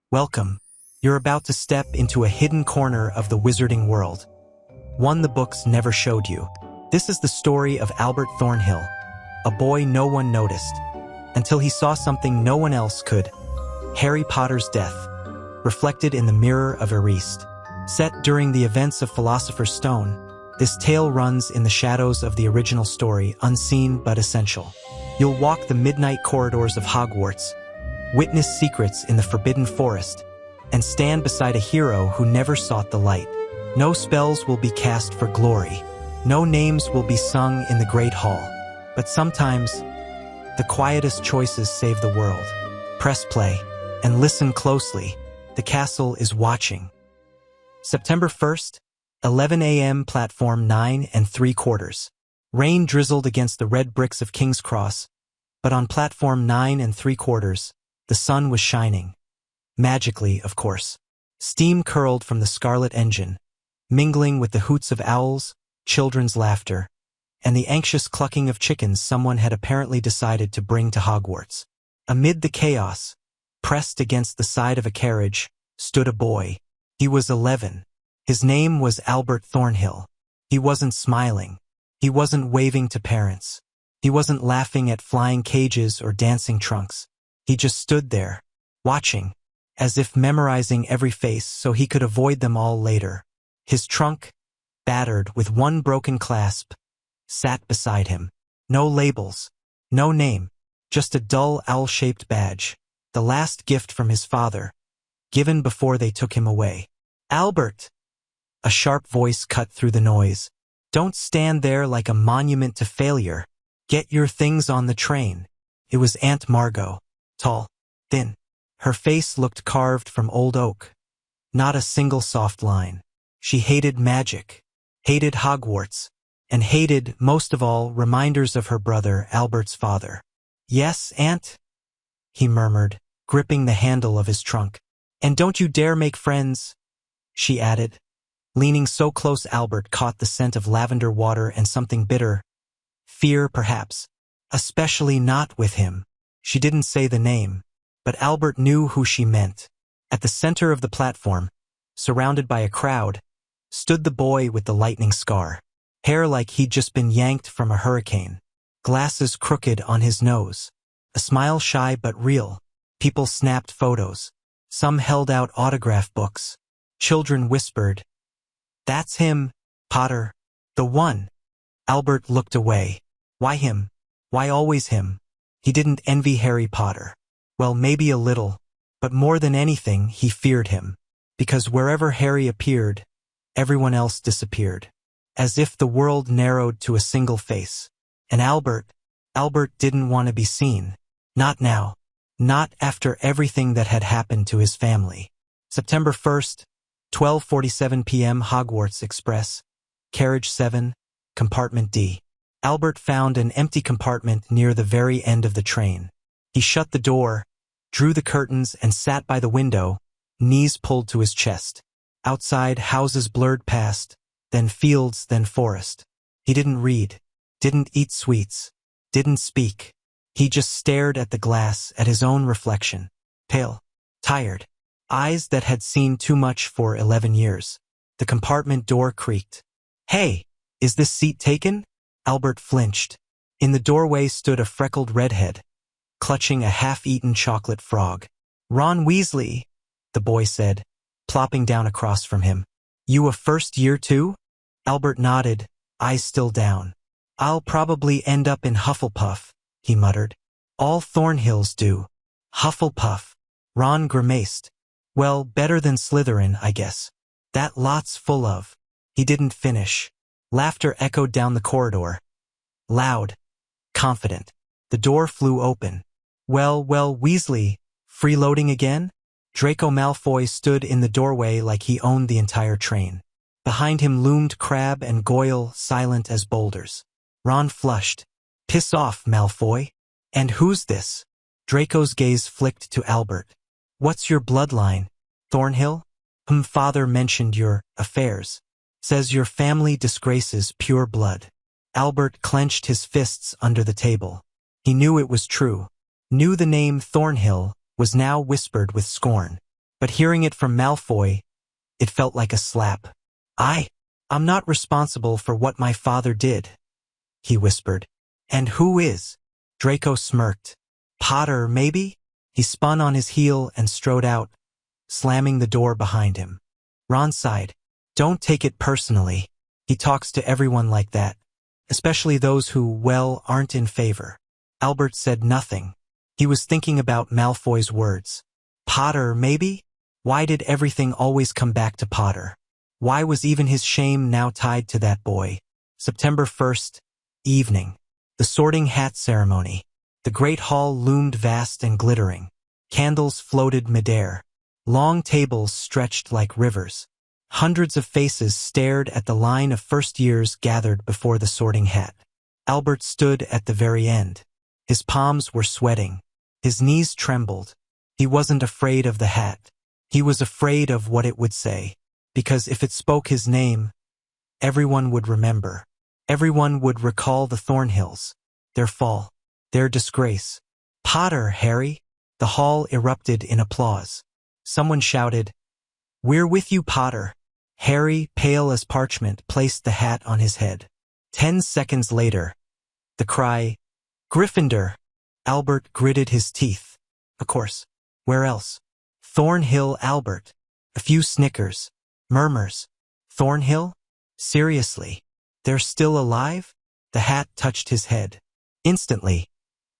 Welcome. You're about to step into a hidden corner of the wizarding world, one the books never showed you. This is the story of Albert Thornhill, a boy no one noticed, until he saw something no one else could. Harry Potter's death, reflected in the Mirror of Erised. Set during the events of Philosopher's Stone, this tale runs in the shadows of the original story, unseen but essential. You'll walk the midnight corridors of Hogwarts, witness secrets in the Forbidden Forest, and stand beside a hero who never sought the light. No spells will be cast for glory. No names will be sung in the Great Hall. But sometimes, the quietest choices save the world. Press play and listen closely. The castle is watching. September 1st, 11 a.m. Platform 9 3/4. Rain drizzled against the red bricks of King's Cross, but on Platform 9 3/4, the sun was shining. Magically, of course. Steam curled from the scarlet engine, mingling with the hoots of owls, children's laughter, and the anxious clucking of chickens someone had apparently decided to bring to Hogwarts. Amid the chaos, pressed against the side of a carriage, stood a boy. He was 11. His name was Albert Thornhill. He wasn't smiling. He wasn't waving to parents. He wasn't laughing at flying cages or dancing trunks. He just stood there, watching, as if memorizing every face so he could avoid them all later. His trunk, battered with one broken clasp, sat beside him. No labels, no name, just a dull owl-shaped badge, the last gift from his father, given before they took him away. "Albert!" A sharp voice cut through the noise. "Don't stand there like a monument to failure. Get your things on the train." It was Aunt Margot, tall, thin. Her face looked carved from old oak. Not a single soft line. She hated magic, hated Hogwarts, and hated, most of all, reminders of her brother, Albert's father. "Yes, Aunt?" he murmured, gripping the handle of his trunk. "And don't you dare make friends," she added. Leaning so close, Albert caught the scent of lavender water and something bitter. Fear, perhaps. Especially not with him. She didn't say the name, but Albert knew who she meant. At the center of the platform, surrounded by a crowd, stood the boy with the lightning scar. Hair like he'd just been yanked from a hurricane. Glasses crooked on his nose. A smile shy but real. People snapped photos. Some held out autograph books. Children whispered, "That's him, Potter. The one." Albert looked away. Why him? Why always him? He didn't envy Harry Potter. Well, maybe a little, but more than anything, he feared him. Because wherever Harry appeared, everyone else disappeared. As if the world narrowed to a single face. And Albert didn't want to be seen. Not now. Not after everything that had happened to his family. September 1st, 12:47 p.m. Hogwarts Express, Carriage 7, Compartment D. Albert found an empty compartment near the very end of the train. He shut the door, drew the curtains, and sat by the window, knees pulled to his chest. Outside, houses blurred past, then fields, then forest. He didn't read, didn't eat sweets, didn't speak. He just stared at the glass, at his own reflection. Pale, tired, eyes that had seen too much for 11 years. The compartment door creaked. "Hey, is this seat taken?" Albert flinched. In the doorway stood a freckled redhead, clutching a half-eaten chocolate frog. "Ron Weasley," the boy said, plopping down across from him. "You a first year too?" Albert nodded, eyes still down. "I'll probably end up in Hufflepuff," he muttered. "All Thornhills do." "Hufflepuff." Ron grimaced. "Well, better than Slytherin, I guess. That lot's full of." He didn't finish. Laughter echoed down the corridor. Loud, confident. The door flew open. Well, Weasley, freeloading again?" Draco Malfoy stood in the doorway like he owned the entire train. Behind him loomed Crabbe and Goyle, silent as boulders. Ron flushed. "Piss off, Malfoy." "And who's this?" Draco's gaze flicked to Albert. "What's your bloodline? Thornhill?" Father mentioned your affairs. Says your family disgraces pure blood." Albert clenched his fists under the table. He knew it was true. Knew the name Thornhill was now whispered with scorn. But hearing it from Malfoy, it felt like a slap. I'm not responsible for what my father did, he whispered. And who is? Draco smirked. Potter, maybe? He spun on his heel and strode out, slamming the door behind him. Ron sighed. Don't take it personally. He talks to everyone like that, especially those who, well, aren't in favor. Albert said nothing. He was thinking about Malfoy's words. Potter, maybe? Why did everything always come back to Potter? Why was even his shame now tied to that boy? September 1st, evening. The sorting hat ceremony. The great hall loomed vast and glittering. Candles floated midair. Long tables stretched like rivers. Hundreds of faces stared at the line of first years gathered before the sorting hat. Albert stood at the very end. His palms were sweating. His knees trembled. He wasn't afraid of the hat. He was afraid of what it would say. Because if it spoke his name, everyone would remember. Everyone would recall the Thornhills, their fall, their disgrace. Potter, Harry! The hall erupted in applause. Someone shouted, We're with you, Potter. Harry, pale as parchment, placed the hat on his head. 10 seconds later, the cry, Gryffindor! Albert gritted his teeth. Of course. Where else? Thornhill Albert. A few snickers. Murmurs. Thornhill? Seriously? They're still alive? The hat touched his head. Instantly,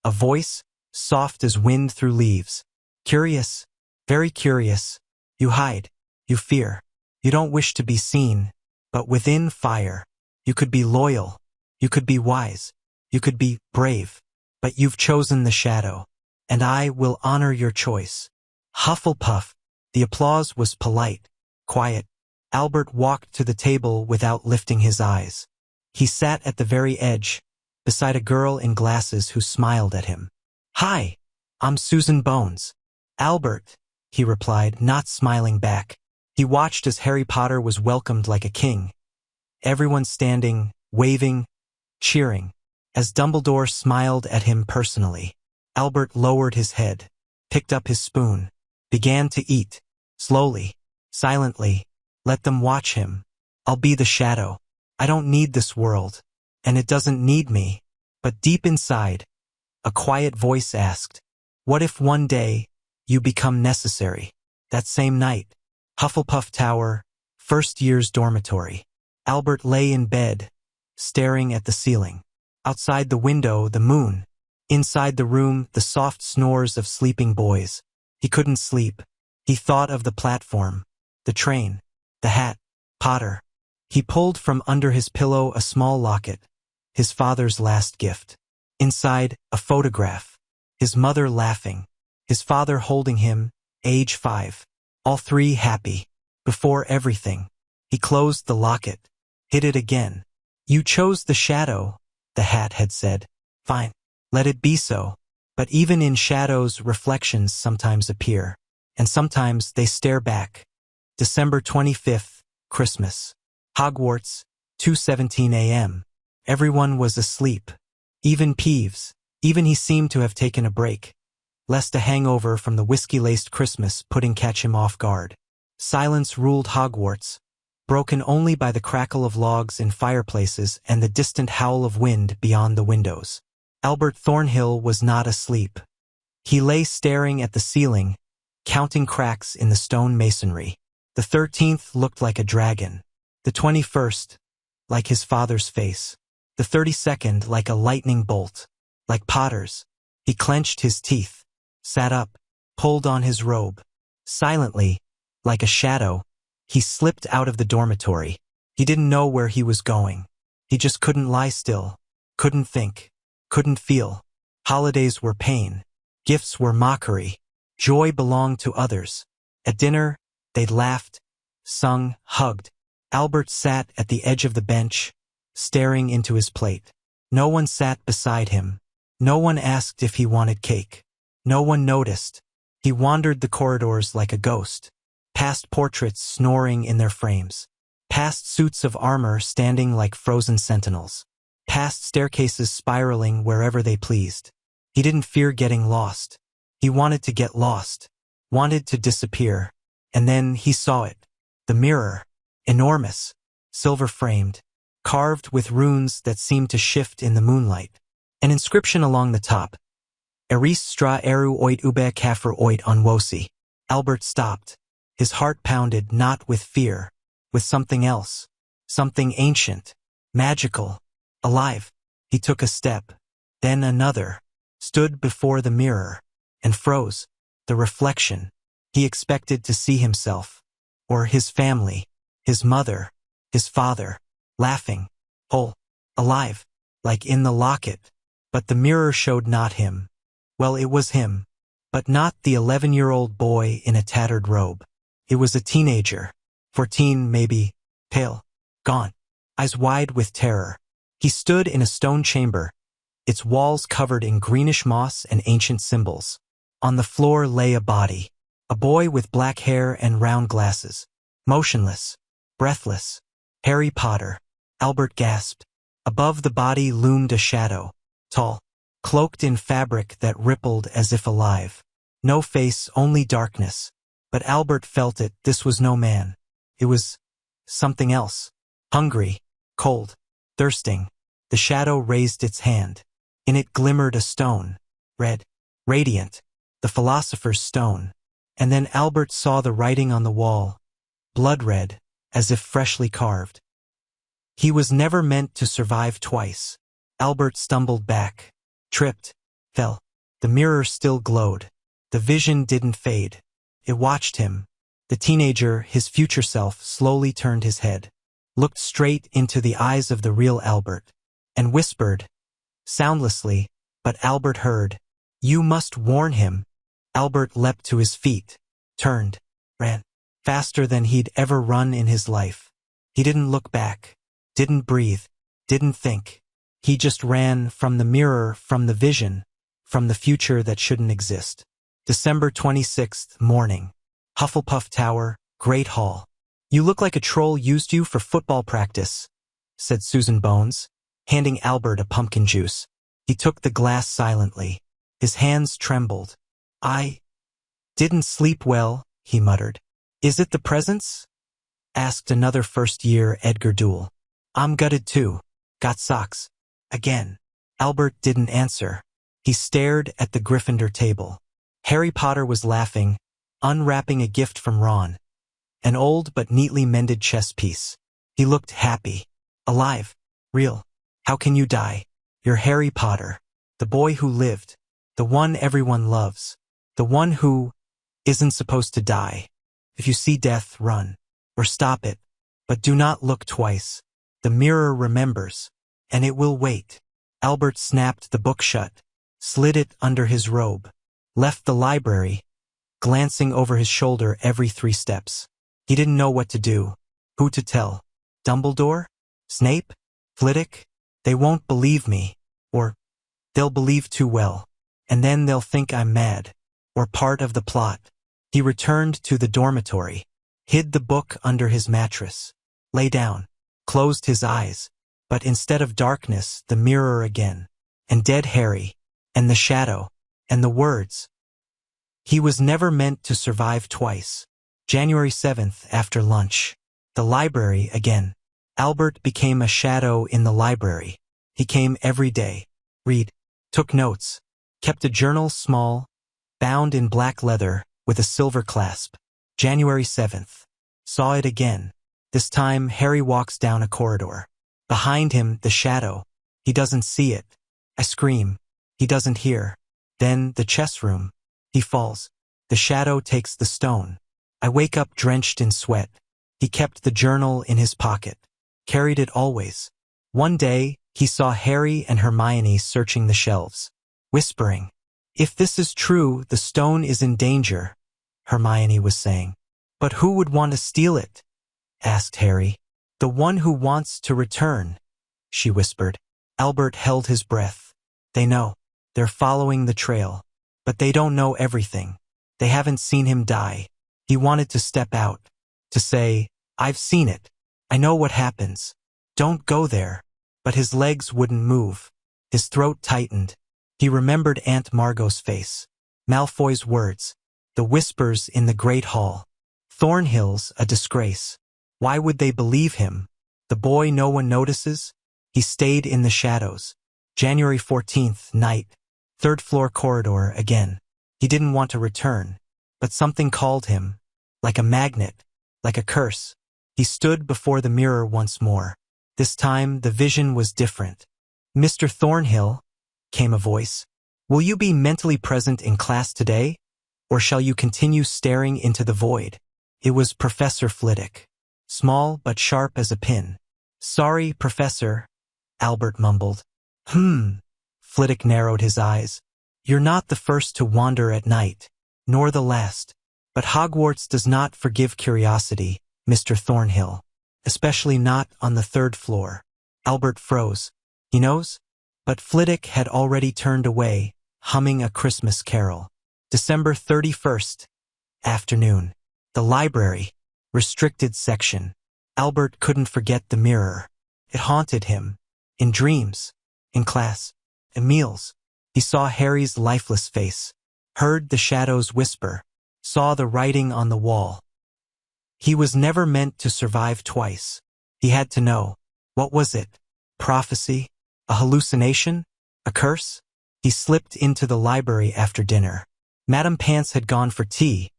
a voice, soft as wind through leaves. Curious, very curious. You hide. You fear. You don't wish to be seen. But within fire, you could be loyal. You could be wise. You could be brave. But you've chosen the shadow. And I will honor your choice. Hufflepuff. The applause was polite, quiet. Albert walked to the table without lifting his eyes. He sat at the very edge, beside a girl in glasses who smiled at him. Hi, I'm Susan Bones. Albert, he replied, not smiling back. He watched as Harry Potter was welcomed like a king. Everyone standing, waving, cheering. As Dumbledore smiled at him personally, Albert lowered his head, picked up his spoon, began to eat, slowly, silently. Let them watch him. I'll be the shadow. I don't need this world, and it doesn't need me. But deep inside, a quiet voice asked, what if one day you become necessary? That same night, Hufflepuff Tower, first year's dormitory. Albert lay in bed, staring at the ceiling. Outside the window, the moon. Inside the room, the soft snores of sleeping boys. He couldn't sleep. He thought of the platform, the train, the hat, Potter. He pulled from under his pillow a small locket, his father's last gift. Inside, a photograph, his mother laughing, his father holding him, age 5. All three happy. Before everything, he closed the locket, hid it again. You chose the shadow, the hat had said. Fine, let it be so. But even in shadows, reflections sometimes appear, and sometimes they stare back. December 25th, Christmas. Hogwarts, 2:17 a.m. Everyone was asleep. Even Peeves. Even he seemed to have taken a break, lest a hangover from the whiskey-laced Christmas pudding catch him off guard. Silence ruled Hogwarts, broken only by the crackle of logs in fireplaces and the distant howl of wind beyond the windows. Albert Thornhill was not asleep. He lay staring at the ceiling, counting cracks in the stone masonry. The 13th looked like a dragon. The 21st, like his father's face. The 32nd, like a lightning bolt. Like Potter's. He clenched his teeth, sat up, pulled on his robe. Silently, like a shadow, he slipped out of the dormitory. He didn't know where he was going. He just couldn't lie still, couldn't think, couldn't feel. Holidays were pain. Gifts were mockery. Joy belonged to others. At dinner, they'd laughed, sung, hugged. Albert sat at the edge of the bench, staring into his plate. No one sat beside him. No one asked if he wanted cake. No one noticed. He wandered the corridors like a ghost, past portraits snoring in their frames, past suits of armor standing like frozen sentinels, past staircases spiraling wherever they pleased. He didn't fear getting lost. He wanted to get lost, wanted to disappear. And then he saw it. The mirror. Enormous. Silver-framed. Carved with runes that seemed to shift in the moonlight. An inscription along the top. Eris stra eru oit ube kafir oit onwosi. Albert stopped. His heart pounded not with fear, with something else. Something ancient. Magical. Alive. He took a step. Then another. Stood before the mirror. And froze. The reflection. He expected to see himself. Or his family. His mother. His father. Laughing. Whole. Alive. Like in the locket. But the mirror showed not him. Well, it was him. But not the 11-year-old boy in a tattered robe. It was a teenager. 14, maybe. Pale. Gaunt. Eyes wide with terror. He stood in a stone chamber. Its walls covered in greenish moss and ancient symbols. On the floor lay a body. A boy with black hair and round glasses. Motionless. Breathless. Harry Potter. Albert gasped. Above the body loomed a shadow. Tall. Cloaked in fabric that rippled as if alive. No face, only darkness. But Albert felt it, this was no man. It was something else. Hungry. Cold. Thirsting. The shadow raised its hand. In it glimmered a stone. Red. Radiant. The Philosopher's stone. And then Albert saw the writing on the wall. Blood red, as if freshly carved. He was never meant to survive twice. Albert stumbled back. Tripped. Fell. The mirror still glowed. The vision didn't fade. It watched him. The teenager, his future self, slowly turned his head. Looked straight into the eyes of the real Albert. And whispered. Soundlessly, but Albert heard. You must warn him. Albert leapt to his feet. Turned. Ran. Faster than he'd ever run in his life. He didn't look back. Didn't breathe. Didn't think. He just ran from the mirror, from the vision, from the future that shouldn't exist. December 26th, morning. Hufflepuff Tower, Great Hall. You look like a troll used you for football practice, said Susan Bones, handing Albert a pumpkin juice. He took the glass silently. His hands trembled. I didn't sleep well, he muttered. Is it the presents? Asked another first-year Edgar Doole. I'm gutted too. Got socks. Again. Albert didn't answer. He stared at the Gryffindor table. Harry Potter was laughing, unwrapping a gift from Ron. An old but neatly mended chess piece. He looked happy. Alive. Real. How can you die? You're Harry Potter. The boy who lived. The one everyone loves. The one who isn't supposed to die. If you see death, run. Or stop it. But do not look twice. The mirror remembers. And it will wait. Albert snapped the book shut. Slid it under his robe. Left the library. Glancing over his shoulder every 3 steps. He didn't know what to do. Who to tell? Dumbledore? Snape? Flitwick? They won't believe me. Or they'll believe too well. And then they'll think I'm mad. Or part of the plot. He returned to the dormitory. Hid the book under his mattress. Lay down. Closed his eyes. But instead of darkness, the mirror again. And dead Harry. And the shadow. And the words. He was never meant to survive twice. January 7th, after lunch. The library again. Albert became a shadow in the library. He came every day. Read. Took notes. Kept a journal small, bound in black leather, with a silver clasp. January 7th. Saw it again. This time, Harry walks down a corridor. Behind him, the shadow. He doesn't see it. I scream. He doesn't hear. Then, the chess room. He falls. The shadow takes the stone. I wake up drenched in sweat. He kept the journal in his pocket. Carried it always. One day, he saw Harry and Hermione searching the shelves. Whispering. If this is true, the stone is in danger, Hermione was saying. But who would want to steal it? Asked Harry. The one who wants to return, she whispered. Albert held his breath. They know. They're following the trail. But they don't know everything. They haven't seen him die. He wanted to step out. To say, I've seen it. I know what happens. Don't go there. But his legs wouldn't move. His throat tightened. He remembered Aunt Margot's face. Malfoy's words. The whispers in the great hall. Thornhill's a disgrace. Why would they believe him? The boy no one notices? He stayed in the shadows. January 14th, night. Third floor corridor again. He didn't want to return, but something called him, like a magnet, like a curse. He stood before the mirror once more. This time the vision was different. "Mr. Thornhill," came a voice, "will you be mentally present in class today, or shall you continue staring into the void?" It was Professor Flitwick, small but sharp as a pin. "Sorry, Professor," Albert mumbled. Flitwick narrowed his eyes. "You're not the first to wander at night, nor the last. But Hogwarts does not forgive curiosity, Mr. Thornhill, especially not on the third floor." Albert froze. He knows? But Flitwick had already turned away, humming a Christmas carol. December 31st, afternoon. The library, restricted section. Albert couldn't forget the mirror. It haunted him. In dreams, in class, in meals. He saw Harry's lifeless face, heard the shadows whisper, saw the writing on the wall. He was never meant to survive twice. He had to know. What was it? Prophecy? A hallucination? A curse? He slipped into the library after dinner. Madame Pants had gone for tea.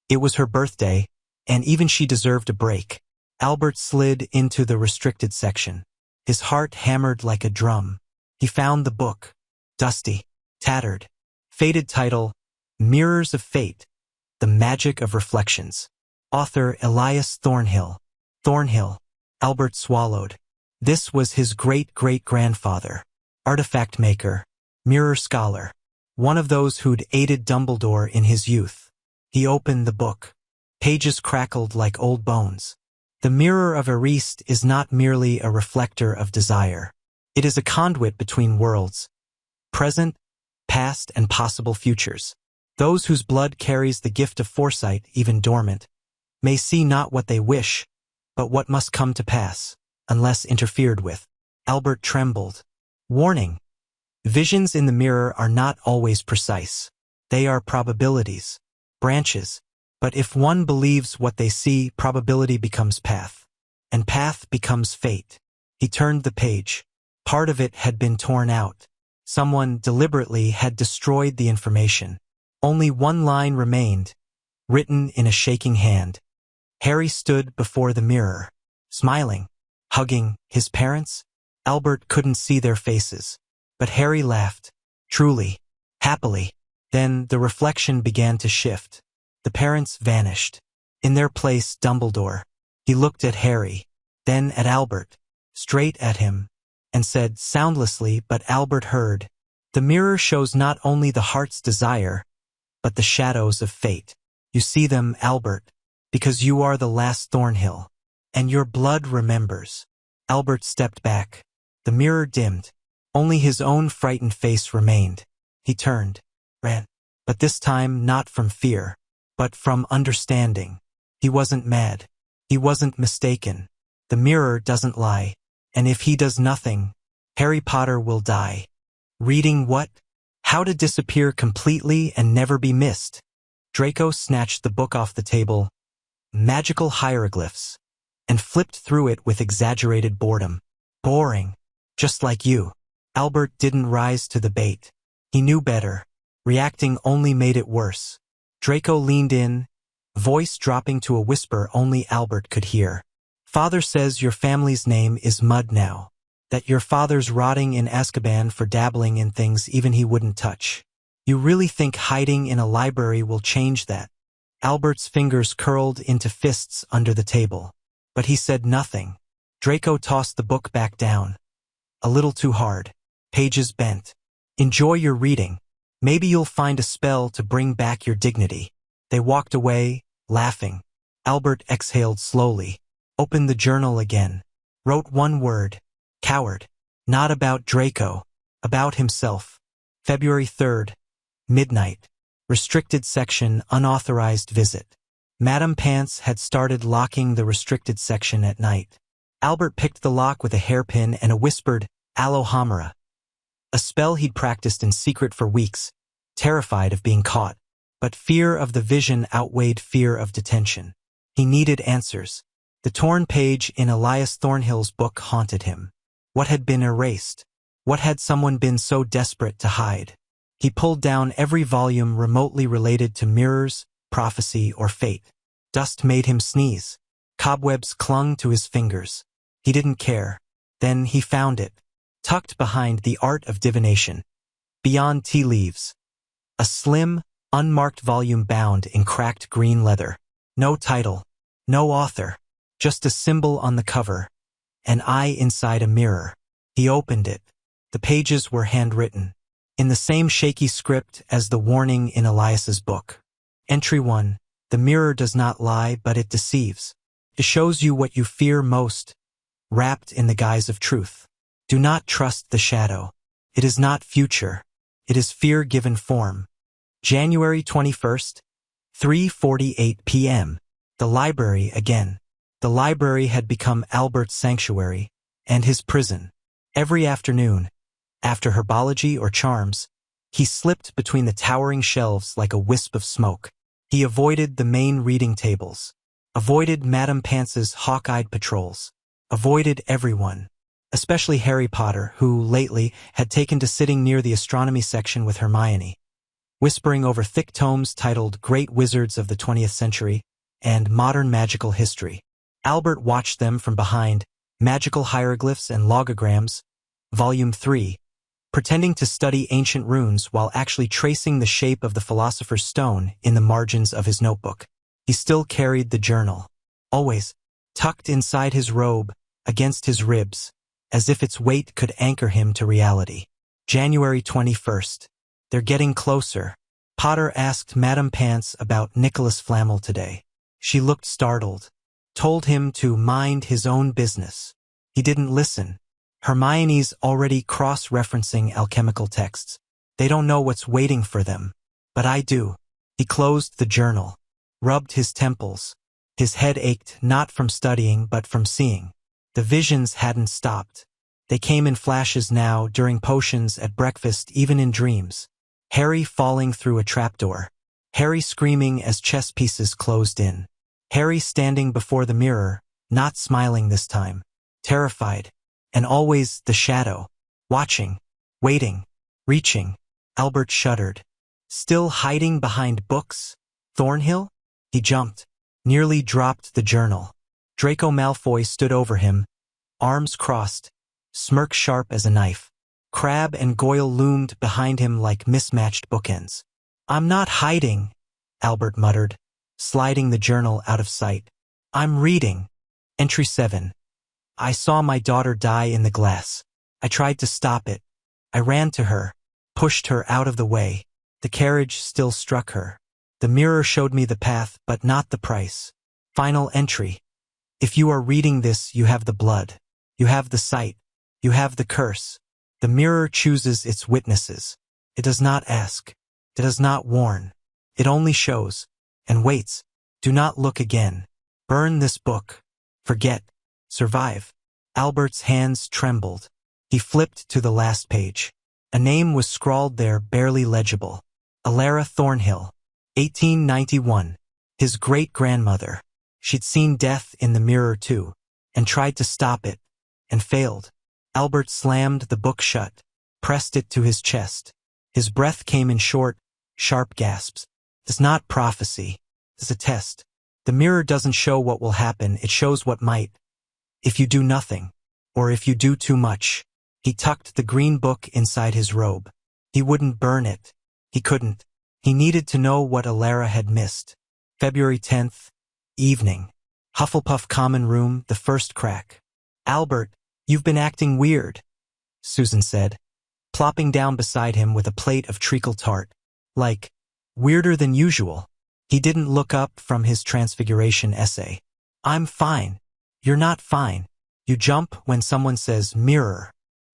It was her birthday, and even she deserved a break. Albert slid into the restricted section. His heart hammered like a drum. He found the book. Dusty, tattered. Faded title, Mirrors of Fate, The Magic of Reflections. Author Elias Thornhill. Thornhill. Albert swallowed. This was his great-great-grandfather. Artifact maker. Mirror scholar. One of those who'd aided Dumbledore in his youth. He opened the book. Pages crackled like old bones. The Mirror of Erised is not merely a reflector of desire. It is a conduit between worlds. Present, past, and possible futures. Those whose blood carries the gift of foresight, even dormant, may see not what they wish, but what must come to pass, unless interfered with. Albert trembled. Warning. Visions in the mirror are not always precise. They are probabilities, branches. But if one believes what they see, probability becomes path, and path becomes fate. He turned the page. Part of it had been torn out. Someone deliberately had destroyed the information. Only one line remained, written in a shaking hand. Harry stood before the mirror, smiling, hugging his parents. Albert couldn't see their faces, but Harry laughed, truly, happily. Then the reflection began to shift. The parents vanished. In their place, Dumbledore. He looked at Harry, then at Albert, straight at him, and said soundlessly, but Albert heard, "The mirror shows not only the heart's desire, but the shadows of fate. You see them, Albert, because you are the last Thornhill, and your blood remembers." Albert stepped back. The mirror dimmed. Only his own frightened face remained. He turned, ran, but this time not from fear, but from understanding. He wasn't mad. He wasn't mistaken. The mirror doesn't lie. And if he does nothing, Harry Potter will die. Reading what? How to disappear completely and never be missed. Draco snatched the book off the table, Magical Hieroglyphs, and flipped through it with exaggerated boredom. Boring. Just like you. Albert didn't rise to the bait. He knew better. Reacting only made it worse. Draco leaned in, voice dropping to a whisper only Albert could hear. "Father says your family's name is Mud now. That your father's rotting in Azkaban for dabbling in things even he wouldn't touch. You really think hiding in a library will change that?" Albert's fingers curled into fists under the table. But he said nothing. Draco tossed the book back down. A little too hard. Pages bent. "Enjoy your reading. Maybe you'll find a spell to bring back your dignity." They walked away, laughing. Albert exhaled slowly, opened the journal again, wrote one word, coward. Not about Draco, about himself. February 3rd, midnight. Restricted section, unauthorized visit. Madame Pants had started locking the restricted section at night. Albert picked the lock with a hairpin and a whispered, Alohomora. A spell he'd practiced in secret for weeks, terrified of being caught. But fear of the vision outweighed fear of detention. He needed answers. The torn page in Elias Thornhill's book haunted him. What had been erased? What had someone been so desperate to hide? He pulled down every volume remotely related to mirrors, prophecy, or fate. Dust made him sneeze. Cobwebs clung to his fingers. He didn't care. Then he found it, tucked behind the art of divination. Beyond tea leaves. A slim, unmarked volume bound in cracked green leather. No title. No author. Just a symbol on the cover. An eye inside a mirror. He opened it. The pages were handwritten, in the same shaky script as the warning in Elias's book. Entry 1. The mirror does not lie, but it deceives. It shows you what you fear most, wrapped in the guise of truth. Do not trust the shadow. It is not future. It is fear given form. January 21st, 3:48 p.m. The library again. The library had become Albert's sanctuary, and his prison. Every afternoon, after herbology or charms, he slipped between the towering shelves like a wisp of smoke. He avoided the main reading tables, avoided Madame Pance's hawk-eyed patrols, avoided everyone, especially Harry Potter, who, lately, had taken to sitting near the astronomy section with Hermione, whispering over thick tomes titled Great Wizards of the 20th Century and Modern Magical History. Albert watched them from behind, Magical Hieroglyphs and Logograms, Volume 3, pretending to study ancient runes while actually tracing the shape of the Philosopher's Stone in the margins of his notebook. He still carried the journal, always, tucked inside his robe, against his ribs, as if its weight could anchor him to reality. January 21st. They're getting closer. Potter asked Madame Pance about Nicholas Flamel today. She looked startled, told him to mind his own business. He didn't listen. Hermione's already cross-referencing alchemical texts. They don't know what's waiting for them. But I do. He closed the journal, rubbed his temples. His head ached not from studying but from seeing. The visions hadn't stopped. They came in flashes now, during potions, at breakfast, even in dreams. Harry falling through a trapdoor. Harry screaming as chess pieces closed in. Harry standing before the mirror, not smiling this time. Terrified. And always the shadow. Watching. Waiting. Reaching. Albert shuddered. Still hiding behind books? Thornhill? He jumped. Nearly dropped the journal. Draco Malfoy stood over him, arms crossed, smirk sharp as a knife. Crabbe and Goyle loomed behind him like mismatched bookends. I'm not hiding, Albert muttered, sliding the journal out of sight. I'm reading. Entry 7. I saw my daughter die in the glass. I tried to stop it. I ran to her, pushed her out of the way. The carriage still struck her. The mirror showed me the path, but not the price. Final entry. If you are reading this, you have the blood. You have the sight. You have the curse. The mirror chooses its witnesses. It does not ask. It does not warn. It only shows, and waits. Do not look again. Burn this book. Forget. Survive. Albert's hands trembled. He flipped to the last page. A name was scrawled there, barely legible. Alara Thornhill. 1891. His great-grandmother. She'd seen death in the mirror too, and tried to stop it, and failed. Albert slammed the book shut, pressed it to his chest. His breath came in short, sharp gasps. It's not prophecy. It's a test. The mirror doesn't show what will happen, it shows what might. If you do nothing, or if you do too much. He tucked the green book inside his robe. He wouldn't burn it. He couldn't. He needed to know what Alara had missed. February 10th, evening. Hufflepuff common room, the first crack. Albert, you've been acting weird, Susan said, plopping down beside him with a plate of treacle tart. Like, weirder than usual. He didn't look up from his transfiguration essay. I'm fine. You're not fine. You jump when someone says mirror.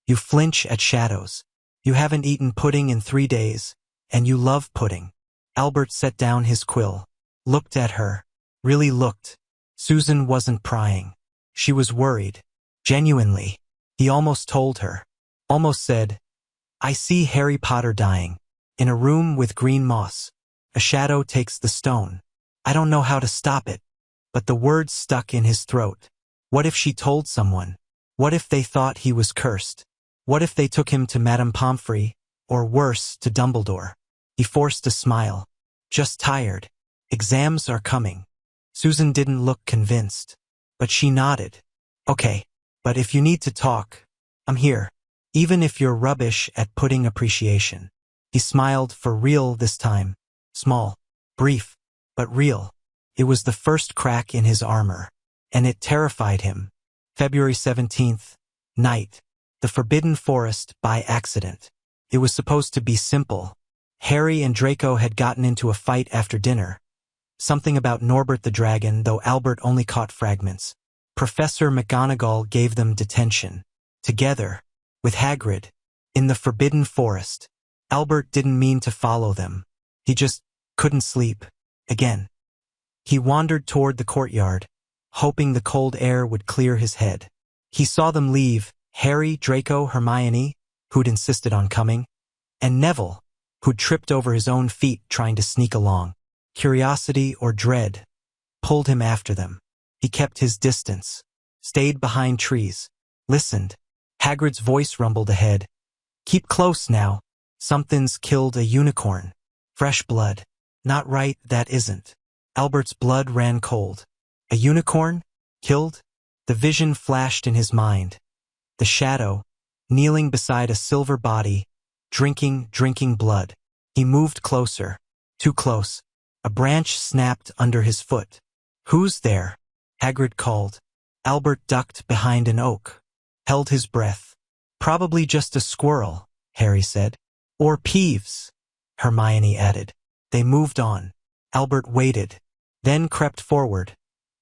You flinch at shadows. You haven't eaten pudding in 3 days, and you love pudding. Albert set down his quill, looked at her, really looked. Susan wasn't prying. She was worried. Genuinely. He almost told her. Almost said, I see Harry Potter dying. In a room with green moss. A shadow takes the stone. I don't know how to stop it. but the words stuck in his throat. What if she told someone? What if they thought he was cursed? What if they took him to Madame Pomfrey, or worse, to Dumbledore? He forced a smile. Just tired. Exams are coming. Susan didn't look convinced, but she nodded. Okay, but if you need to talk, I'm here. Even if you're rubbish at putting appreciation. He smiled for real this time. Small, brief, but real. It was the first crack in his armor, and it terrified him. February 17th, night. The Forbidden Forest by accident. It was supposed to be simple. Harry and Draco had gotten into a fight after dinner. Something about Norbert the dragon, though Albert only caught fragments. Professor McGonagall gave them detention. Together, with Hagrid, in the Forbidden Forest. Albert didn't mean to follow them. He just couldn't sleep. Again. He wandered toward the courtyard, hoping the cold air would clear his head. He saw them leave, Harry, Draco, Hermione, who'd insisted on coming, and Neville, who'd tripped over his own feet trying to sneak along. Curiosity or dread pulled him after them. He kept his distance, stayed behind trees, listened. Hagrid's voice rumbled ahead. Keep close now. Something's killed a unicorn. Fresh blood. Not right, that isn't. Albert's blood ran cold. A unicorn? Killed? The vision flashed in his mind. The shadow, kneeling beside a silver body, drinking blood. He moved closer. Too close. A branch snapped under his foot. Who's there? Hagrid called. Albert ducked behind an oak. Held his breath. Probably just a squirrel, Harry said. Or Peeves, Hermione added. They moved on. Albert waited, then crept forward,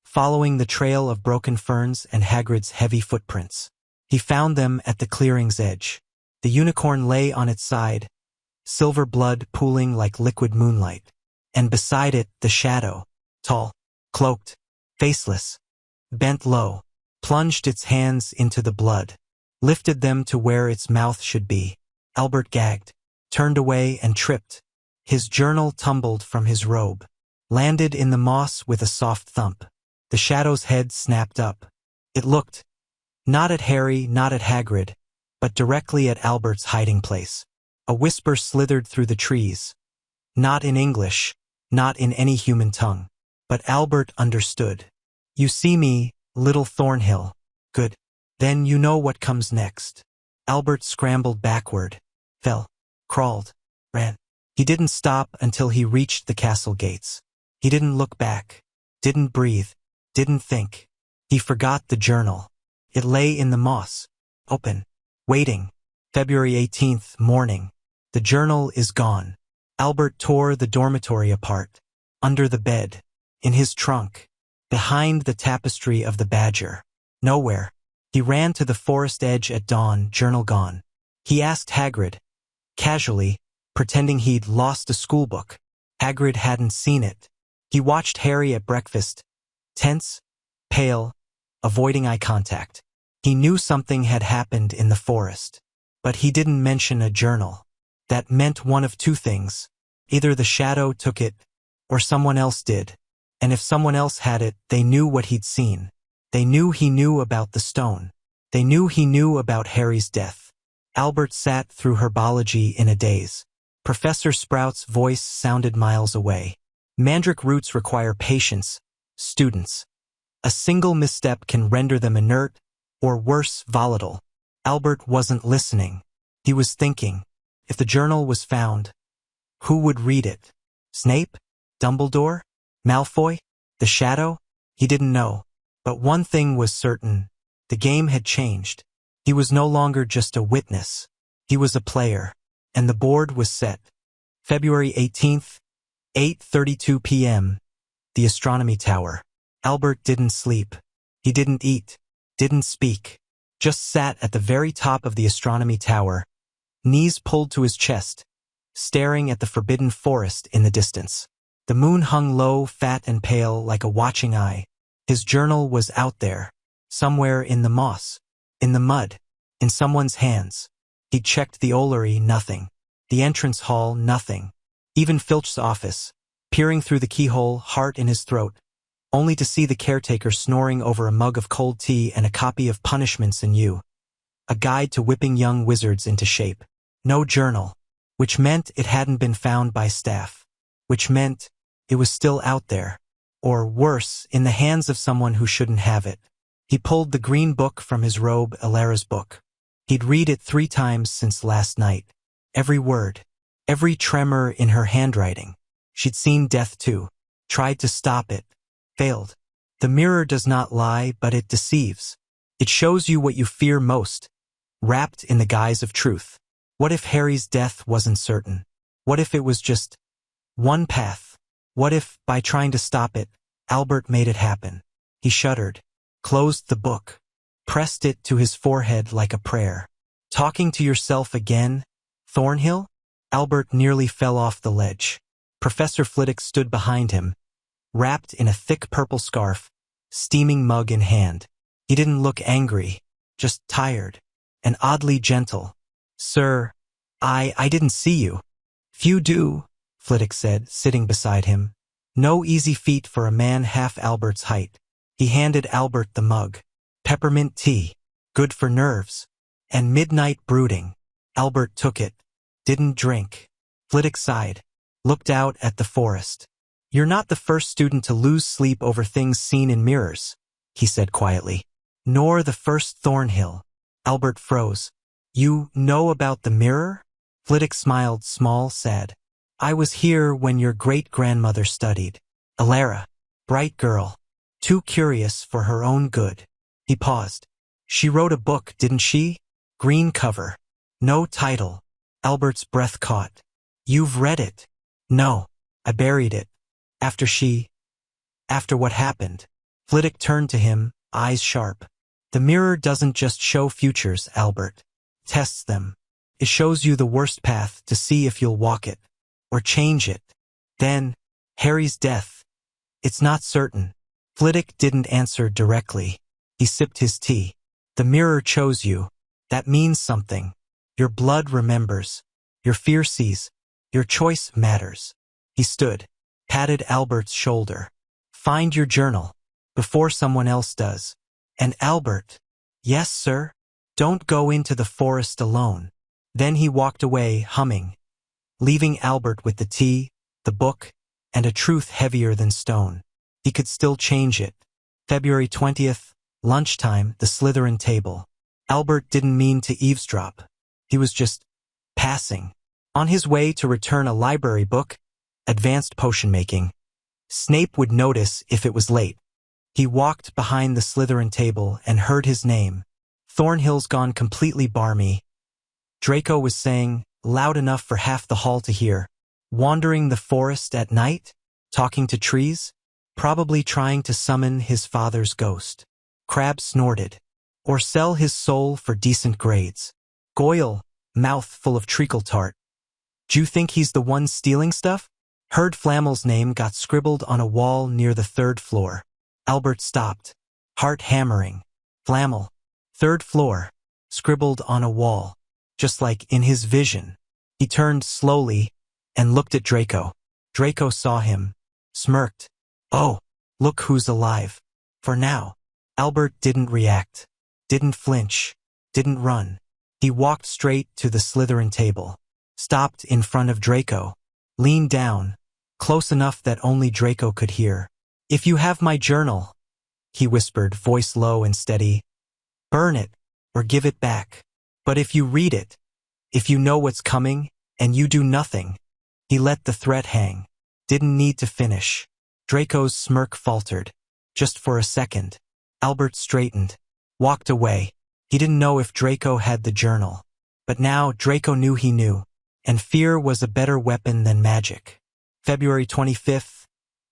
following the trail of broken ferns and Hagrid's heavy footprints. He found them at the clearing's edge. The unicorn lay on its side, silver blood pooling like liquid moonlight. And beside it, the shadow, tall, cloaked, faceless, bent low, plunged its hands into the blood, lifted them to where its mouth should be. Albert gagged, turned away and tripped. His journal tumbled from his robe, landed in the moss with a soft thump. The shadow's head snapped up. It looked, not at Harry, not at Hagrid, but directly at Albert's hiding place. A whisper slithered through the trees. Not in English, not in any human tongue. But Albert understood. You see me, little Thornhill. Good. Then you know what comes next. Albert scrambled backward, fell, crawled, ran. He didn't stop until he reached the castle gates. He didn't look back, didn't breathe, didn't think. He forgot the journal. It lay in the moss, open, waiting. February 18th, morning. The journal is gone. Albert tore the dormitory apart, under the bed, in his trunk, behind the tapestry of the badger. Nowhere. He ran to the forest edge at dawn, journal gone. He asked Hagrid, casually, pretending he'd lost a schoolbook. Hagrid hadn't seen it. He watched Harry at breakfast, tense, pale, avoiding eye contact. He knew something had happened in the forest, but he didn't mention a journal. That meant one of two things. Either the shadow took it, or someone else did. And if someone else had it, they knew what he'd seen. They knew he knew about the stone. They knew he knew about Harry's death. Albert sat through herbology in a daze. Professor Sprout's voice sounded miles away. Mandrake roots require patience, students. A single misstep can render them inert, or worse, volatile. Albert wasn't listening. He was thinking. If the journal was found, who would read it? Snape? Dumbledore? Malfoy? The Shadow? He didn't know. But one thing was certain. The game had changed. He was no longer just a witness. He was a player. And the board was set. February 18th, 8:32 p.m. The Astronomy Tower. Albert didn't sleep. He didn't eat. Didn't speak. Just sat at the very top of the Astronomy Tower, knees pulled to his chest, staring at the Forbidden Forest in the distance. The moon hung low, fat and pale like a watching eye. His journal was out there, somewhere in the moss, in the mud, in someone's hands. He checked the Ollery, nothing. The entrance hall, nothing. Even Filch's office, peering through the keyhole, heart in his throat. only to see the caretaker snoring over a mug of cold tea and a copy of Punishments in You, a guide to whipping young wizards into shape. No journal, which meant it hadn't been found by staff, which meant it was still out there, or worse, in the hands of someone who shouldn't have it. He pulled the green book from his robe, Alara's book. He'd read it 3 times since last night. Every word, every tremor in her handwriting. She'd seen death too, tried to stop it, failed. The mirror does not lie, but it deceives. It shows you what you fear most, wrapped in the guise of truth. What if Harry's death wasn't certain? What if it was just one path? What if, by trying to stop it, Albert made it happen? He shuddered, closed the book, pressed it to his forehead like a prayer. Talking to yourself again, Thornhill? Albert nearly fell off the ledge. Professor Flitwick stood behind him, wrapped in a thick purple scarf, steaming mug in hand. He didn't look angry, just tired, and oddly gentle. Sir, I didn't see you. Few do, Flitwick said, sitting beside him. No easy feat for a man half Albert's height. He handed Albert the mug. Peppermint tea, good for nerves. And midnight brooding. Albert took it, didn't drink. Flitwick sighed, looked out at the forest. You're not the first student to lose sleep over things seen in mirrors, he said quietly. Nor the first Thornhill. Albert froze. You know about the mirror? Flitwick smiled, small, sad. I was here when your great-grandmother studied. Alara, bright girl, too curious for her own good. He paused. She wrote a book, didn't she? Green cover. No title. Albert's breath caught. You've read it? No, I buried it. After what happened. Flitwick turned to him, eyes sharp. The mirror doesn't just show futures, Albert. Tests them. It shows you the worst path to see if you'll walk it, or change it. Then, Harry's death. It's not certain. Flitwick didn't answer directly. He sipped his tea. The mirror chose you. That means something. Your blood remembers. Your fear sees. Your choice matters. He stood, patted Albert's shoulder. Find your journal, before someone else does. And Albert, yes, sir? Don't go into the forest alone. Then he walked away, humming, leaving Albert with the tea, the book, and a truth heavier than stone. He could still change it. February 20th, lunchtime, the Slytherin table. Albert didn't mean to eavesdrop. He was just passing. On his way to return a library book, Advanced Potion Making. Snape would notice if it was late. He walked behind the Slytherin table and heard his name. Thornhill's gone completely barmy. Draco was saying, loud enough for half the hall to hear. Wandering the forest at night? Talking to trees? Probably trying to summon his father's ghost. Crabbe snorted. Or sell his soul for decent grades. Goyle, mouth full of treacle tart. Do you think he's the one stealing stuff? Heard Flamel's name got scribbled on a wall near the 3rd floor. Albert stopped, heart hammering. Flamel, 3rd floor, scribbled on a wall, just like in his vision. He turned slowly and looked at Draco. Draco saw him, smirked. Oh, look who's alive. For now. Albert didn't react, didn't flinch, didn't run. He walked straight to the Slytherin table, stopped in front of Draco, leaned down, close enough that only Draco could hear. If you have my journal, he whispered, voice low and steady, burn it or give it back. But if you read it, if you know what's coming and you do nothing. He let the threat hang. Didn't need to finish. Draco's smirk faltered. Just for a second. Albert straightened, walked away. He didn't know if Draco had the journal. But now Draco knew he knew. And fear was a better weapon than magic. February 25th,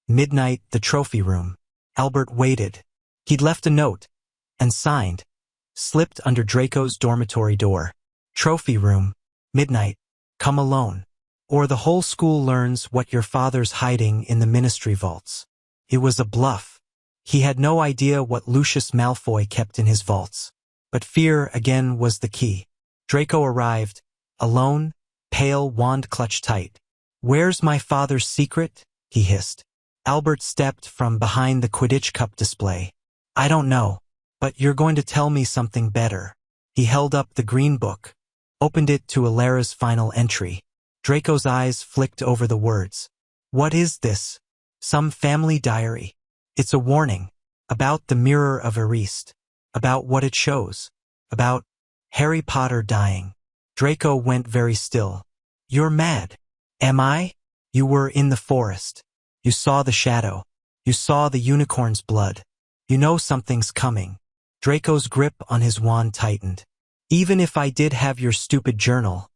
midnight, the trophy room. Albert waited. He'd left a note. And signed. Slipped under Draco's dormitory door. Trophy room. Midnight. Come alone. Or the whole school learns what your father's hiding in the ministry vaults. It was a bluff. He had no idea what Lucius Malfoy kept in his vaults. But fear again was the key. Draco arrived, alone, pale, wand clutched tight. Where's my father's secret? He hissed. Albert stepped from behind the Quidditch Cup display. I don't know, but you're going to tell me something better. He held up the green book, opened it to Alara's final entry. Draco's eyes flicked over the words. What is this? Some family diary. It's a warning. About the Mirror of Erised. About what it shows. About Harry Potter dying. Draco went very still. You're mad. Am I? You were in the forest. You saw the shadow. You saw the unicorn's blood. You know something's coming. Draco's grip on his wand tightened. Even if I did have your stupid journal,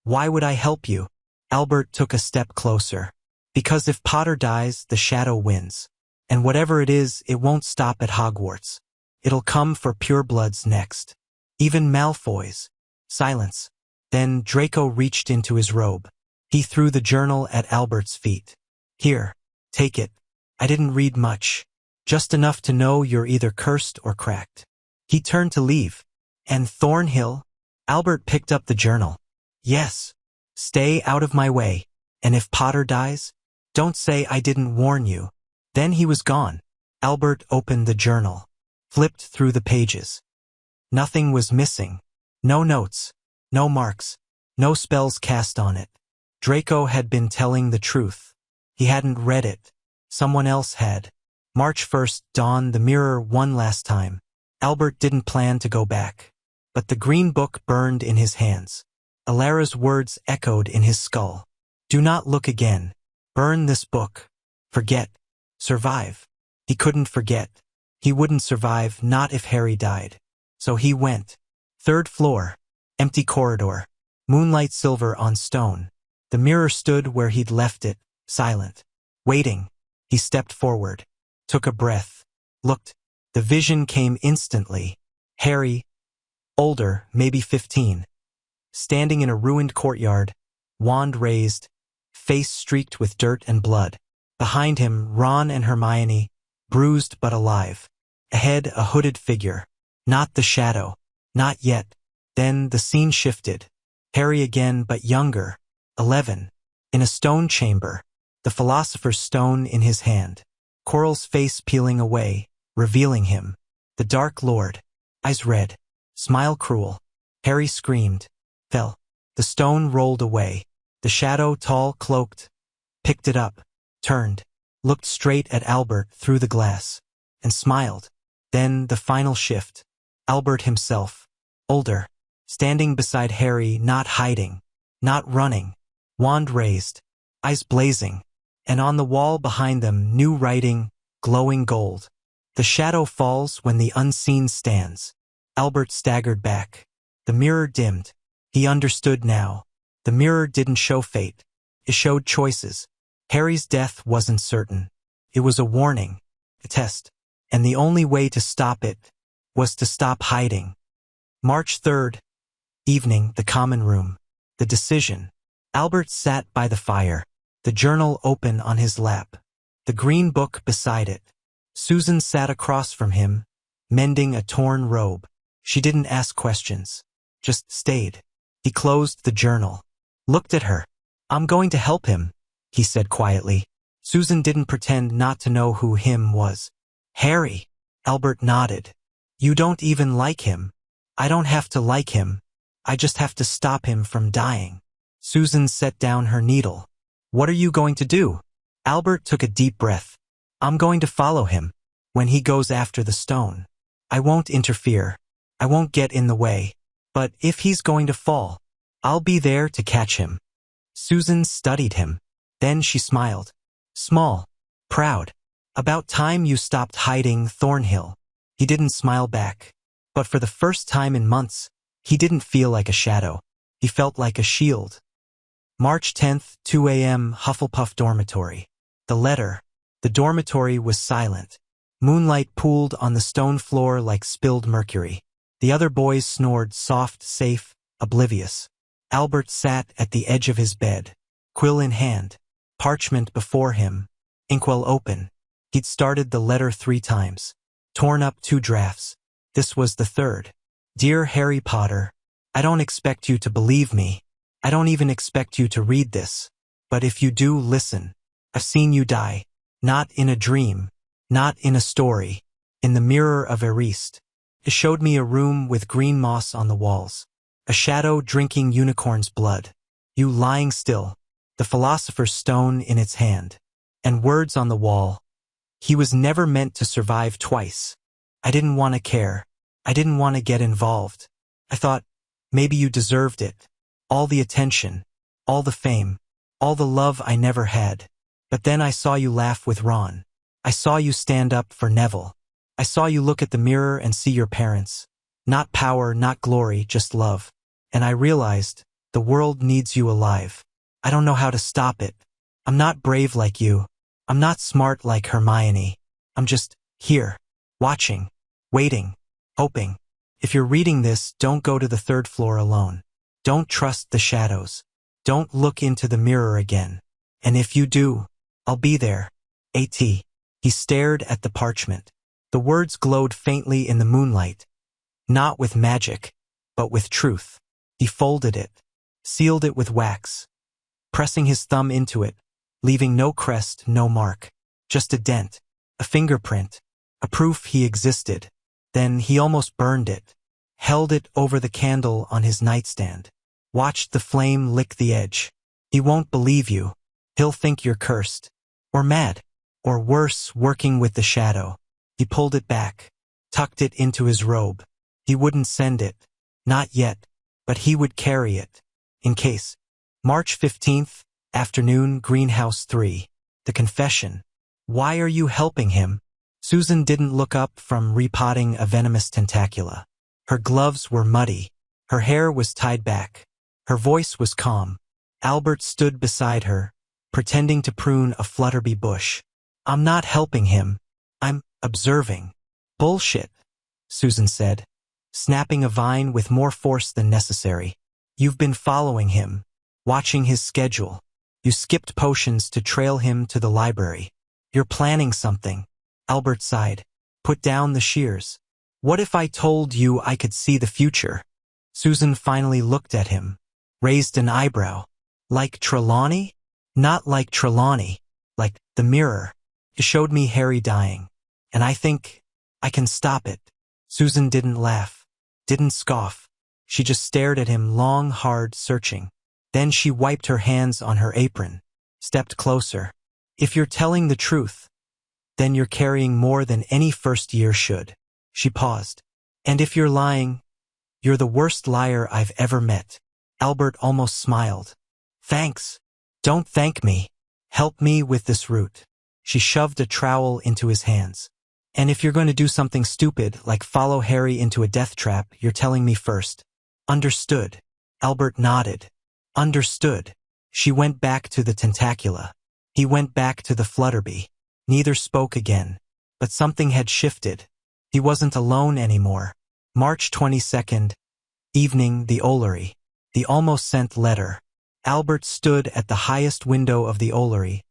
why would I help you? Albert took a step closer. Because if Potter dies, the shadow wins. And whatever it is, it won't stop at Hogwarts. It'll come for purebloods next. Even Malfoy's. Silence. Then Draco reached into his robe. He threw the journal at Albert's feet. Here, take it. I didn't read much. Just enough to know you're either cursed or cracked. He turned to leave. And Thornhill? Albert picked up the journal. Yes. Stay out of my way. And if Potter dies, don't say I didn't warn you. Then he was gone. Albert opened the journal. Flipped through the pages. Nothing was missing. No notes. No marks. No spells cast on it. Draco had been telling the truth. He hadn't read it. Someone else had. March 1st dawned the mirror one last time. Albert didn't plan to go back. But the green book burned in his hands. Alara's words echoed in his skull. Do not look again. Burn this book. Forget. Survive. He couldn't forget. He wouldn't survive, not if Harry died. So he went. 3rd floor. Empty corridor. Moonlight silver on stone. The mirror stood where he'd left it, silent. Waiting. He stepped forward. Took a breath. Looked. The vision came instantly. Harry, older, maybe 15. Standing in a ruined courtyard, wand raised, face streaked with dirt and blood. Behind him, Ron and Hermione, bruised but alive. Ahead, a hooded figure. Not the shadow. Not yet. Then the scene shifted. Harry again, but younger. 11. In a stone chamber. The Philosopher's stone in his hand. Quirrell's face peeling away, revealing him. The Dark Lord. Eyes red. Smile cruel. Harry screamed. Fell. The stone rolled away. The shadow, tall, cloaked, picked it up, turned, looked straight at Albert through the glass, and smiled. Then the final shift. Albert himself, older, standing beside Harry, not hiding, not running, wand raised, eyes blazing, and on the wall behind them new writing, glowing gold. The shadow falls when the unseen stands. Albert staggered back. The mirror dimmed. He understood now. The mirror didn't show fate. It showed choices. Harry's death wasn't certain. It was a warning, a test, and the only way to stop it was to stop hiding. March 3rd, evening, the common room. The decision. Albert sat by the fire, the journal open on his lap, the green book beside it. Susan sat across from him, mending a torn robe. She didn't ask questions, just stayed. He closed the journal, looked at her. I'm going to help him, he said quietly. Susan didn't pretend not to know who him was. Harry. Albert nodded. You don't even like him. I don't have to like him. I just have to stop him from dying. Susan set down her needle. What are you going to do? Albert took a deep breath. I'm going to follow him. When he goes after the stone. I won't interfere. I won't get in the way. But if he's going to fall, I'll be there to catch him. Susan studied him. Then she smiled. Small. Proud. About time you stopped hiding, Thornhill. He didn't smile back. But for the first time in months, he didn't feel like a shadow. He felt like a shield. March 10th, 2 a.m., Hufflepuff dormitory. The letter. The dormitory was silent. Moonlight pooled on the stone floor like spilled mercury. The other boys snored, soft, safe, oblivious. Albert sat at the edge of his bed, quill in hand, parchment before him, inkwell open. He'd started the letter 3 times, torn up 2 drafts. This was the 3rd. Dear Harry Potter, I don't expect you to believe me. I don't even expect you to read this. But if you do, listen. I've seen you die. Not in a dream. Not in a story. In the Mirror of Erised. It showed me a room with green moss on the walls. A shadow drinking unicorn's blood. You lying still. The philosopher's stone in its hand. And words on the wall. He was never meant to survive twice. I didn't want to care. I didn't want to get involved. I thought, maybe you deserved it. All the attention. All the fame. All the love I never had. But then I saw you laugh with Ron. I saw you stand up for Neville. I saw you look at the mirror and see your parents. Not power, not glory, just love. And I realized, the world needs you alive. I don't know how to stop it. I'm not brave like you. I'm not smart like Hermione. I'm just here, watching, waiting, hoping. If you're reading this, don't go to the third floor alone. Don't trust the shadows. Don't look into the mirror again. And if you do, I'll be there. A.T. He stared at the parchment. The words glowed faintly in the moonlight. Not with magic, but with truth. He folded it, sealed it with wax, pressing his thumb into it, leaving no crest, no mark. Just a dent, a fingerprint, a proof he existed. Then he almost burned it, held it over the candle on his nightstand, watched the flame lick the edge. He won't believe you. He'll think you're cursed, or mad, or worse, working with the shadow. He pulled it back, tucked it into his robe. He wouldn't send it, not yet, but he would carry it, in case. March 15th, afternoon, Greenhouse 3. The confession. Why are you helping him? Susan didn't look up from repotting a venomous tentacula. Her gloves were muddy. Her hair was tied back. Her voice was calm. Albert stood beside her, pretending to prune a Flutterby bush. I'm not helping him. I'm observing. Bullshit, Susan said, snapping a vine with more force than necessary. You've been following him, watching his schedule. You skipped potions to trail him to the library. You're planning something. Albert sighed. Put down the shears. What if I told you I could see the future? Susan finally looked at him, raised an eyebrow. Like Trelawney? Not like Trelawney. Like the mirror. It showed me Harry dying. And I think I can stop it. Susan didn't laugh, didn't scoff. She just stared at him long, hard, searching. Then she wiped her hands on her apron, stepped closer. If you're telling the truth, then you're carrying more than any first year should. She paused. And if you're lying, you're the worst liar I've ever met. Albert almost smiled. Thanks. Don't thank me. Help me with this root. She shoved a trowel into his hands. And if you're going to do something stupid, like follow Harry into a death trap, you're telling me first. Understood. Albert nodded. Understood. She went back to the tentacula. He went back to the Flutterby. Neither spoke again. But something had shifted. He wasn't alone anymore. March 22nd. Evening, the Ollery. The almost sent letter. Albert stood at the highest window of the Ollery,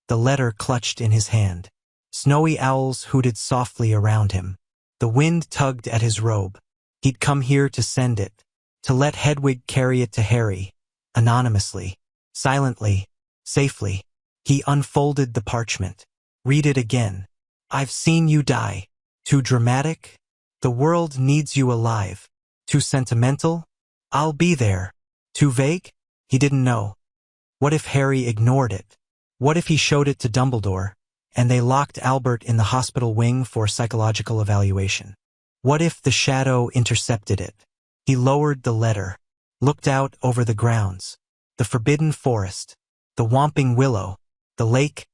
the letter clutched in his hand. Snowy owls hooted softly around him. The wind tugged at his robe. He'd come here to send it, to let Hedwig carry it to Harry, anonymously, silently, safely. He unfolded the parchment. Read it again. I've seen you die. Too dramatic? The world needs you alive. Too sentimental? I'll be there. Too vague? He didn't know. What if Harry ignored it? What if he showed it to Dumbledore, and they locked Albert in the hospital wing for psychological evaluation? What if the shadow intercepted it? He lowered the letter, looked out over the grounds, the forbidden forest, the whomping willow, the lake,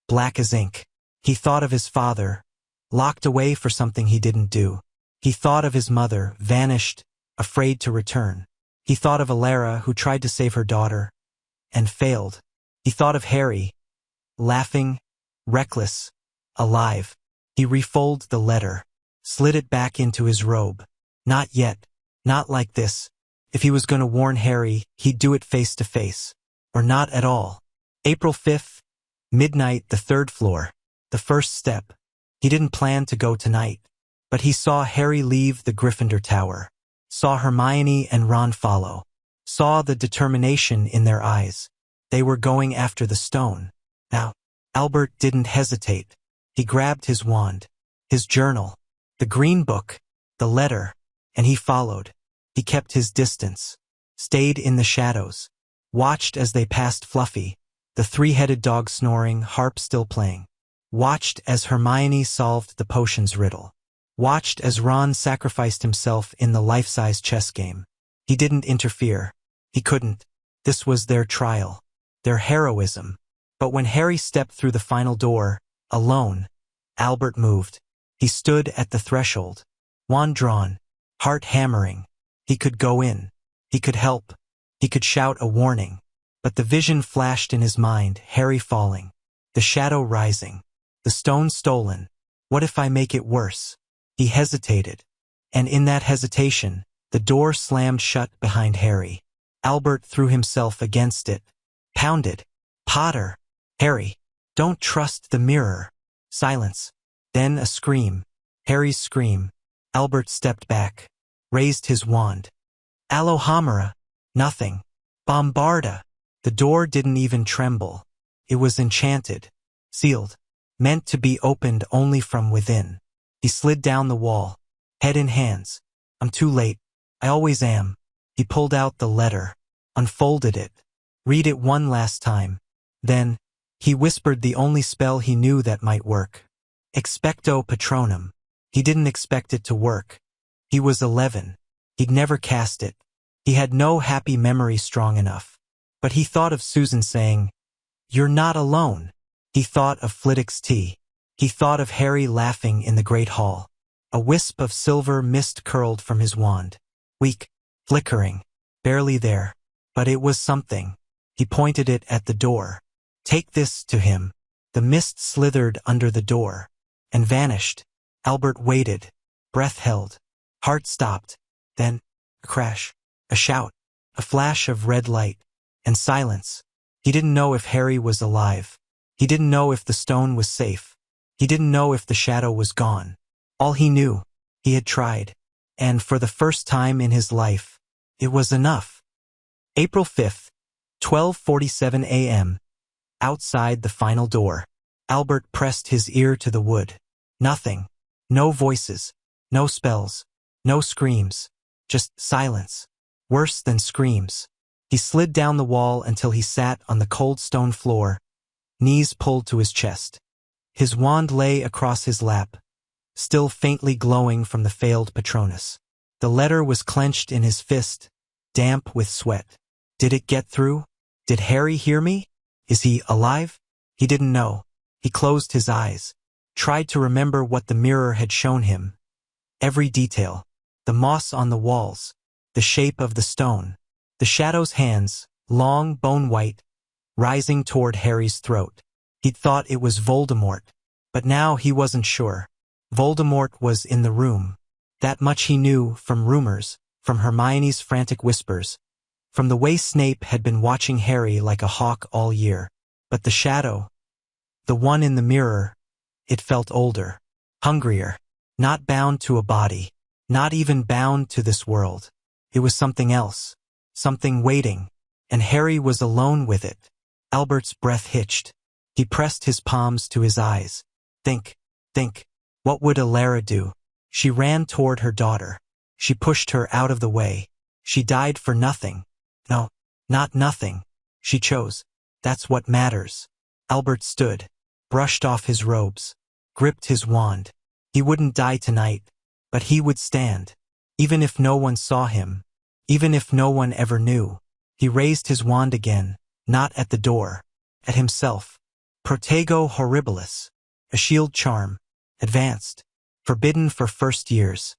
black as ink. He thought of his father, locked away for something he didn't do. He thought of his mother, vanished, afraid to return. He thought of Alara, who tried to save her daughter, and failed. He thought of Harry, laughing, reckless, alive. He refolded the letter, slid it back into his robe. Not yet, not like this. If he was going to warn Harry, he'd do it face to face. Or not at all. April 5th, midnight, the third floor, the first step. He didn't plan to go tonight, but he saw Harry leave the Gryffindor Tower, saw Hermione and Ron follow, saw the determination in their eyes. They were going after the stone. Now, Albert didn't hesitate. He grabbed his wand, his journal, the green book, the letter, and he followed. He kept his distance, stayed in the shadows, watched as they passed Fluffy, the three-headed dog snoring, harp still playing. Watched as Hermione solved the potions riddle. Watched as Ron sacrificed himself in the life-size chess game. He didn't interfere. He couldn't. This was their trial, their heroism. But when Harry stepped through the final door, alone, Albert moved. He stood at the threshold, wand drawn, heart hammering. He could go in. He could help. He could shout a warning. But the vision flashed in his mind, Harry falling, the shadow rising, the stone stolen. What if I make it worse? He hesitated. And in that hesitation, the door slammed shut behind Harry. Albert threw himself against it. Pounded. Potter! Harry! Don't trust the mirror. Silence. Then a scream. Harry's scream. Albert stepped back. Raised his wand. Alohomora! Nothing. Bombarda! The door didn't even tremble. It was enchanted. Sealed. Meant to be opened only from within. He slid down the wall. Head in hands. I'm too late. I always am. He pulled out the letter. Unfolded it. Read it one last time. Then, he whispered the only spell he knew that might work. Expecto Patronum. He didn't expect it to work. He was 11. He'd never cast it. He had no happy memory strong enough. But he thought of Susan saying, "You're not alone." He thought of Flitwick's tea. He thought of Harry laughing in the great hall. A wisp of silver mist curled from his wand. Weak, flickering, barely there. But it was something. He pointed it at the door. Take this to him. The mist slithered under the door and vanished. Albert waited, breath held, heart stopped. Then, a crash, a shout, a flash of red light, and silence. He didn't know if Harry was alive. He didn't know if the stone was safe. He didn't know if the shadow was gone. All he knew, he had tried. And for the first time in his life, it was enough. April 5th, 12:47 a.m. Outside the final door, Albert pressed his ear to the wood. Nothing. No voices. No spells. No screams. Just silence. Worse than screams. He slid down the wall until he sat on the cold stone floor, knees pulled to his chest. His wand lay across his lap, still faintly glowing from the failed Patronus. The letter was clenched in his fist, damp with sweat. Did it get through? Did Harry hear me? Is he alive? He didn't know. He closed his eyes, tried to remember what the mirror had shown him. Every detail. The moss on the walls, the shape of the stone, the shadow's hands, long, bone-white, rising toward Harry's throat. He'd thought it was Voldemort, but now he wasn't sure. Voldemort was in the room. That much he knew from rumors, from Hermione's frantic whispers, from the way Snape had been watching Harry like a hawk all year. But the shadow, the one in the mirror, it felt older, hungrier, not bound to a body, not even bound to this world. It was something else, something waiting, and Harry was alone with it. Albert's breath hitched. He pressed his palms to his eyes. Think. What would Alara do? She ran toward her daughter. She pushed her out of the way. She died for nothing. No, not nothing. She chose. That's what matters. Albert stood, brushed off his robes, gripped his wand. He wouldn't die tonight, but he would stand. Even if no one saw him, even if no one ever knew. He raised his wand again, not at the door, at himself. Protego Horribilis, a shield charm, advanced, forbidden for first years.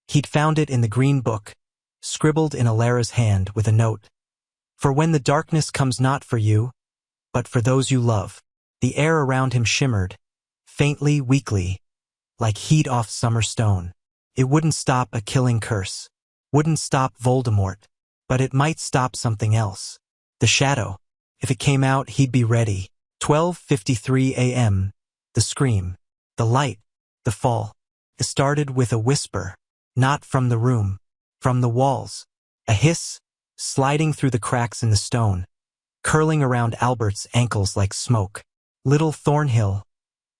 He'd found it in the green book, scribbled in Alara's hand with a note. For when the darkness comes not for you, but for those you love. The air around him shimmered, faintly, weakly, like heat off summer stone. It wouldn't stop a killing curse, wouldn't stop Voldemort, but it might stop something else. The shadow. If it came out, he'd be ready. 12:53 a.m. The scream, the light, the fall. It started with a whisper, not from the room, from the walls. A hiss, sliding through the cracks in the stone, curling around Albert's ankles like smoke. Little Thornhill.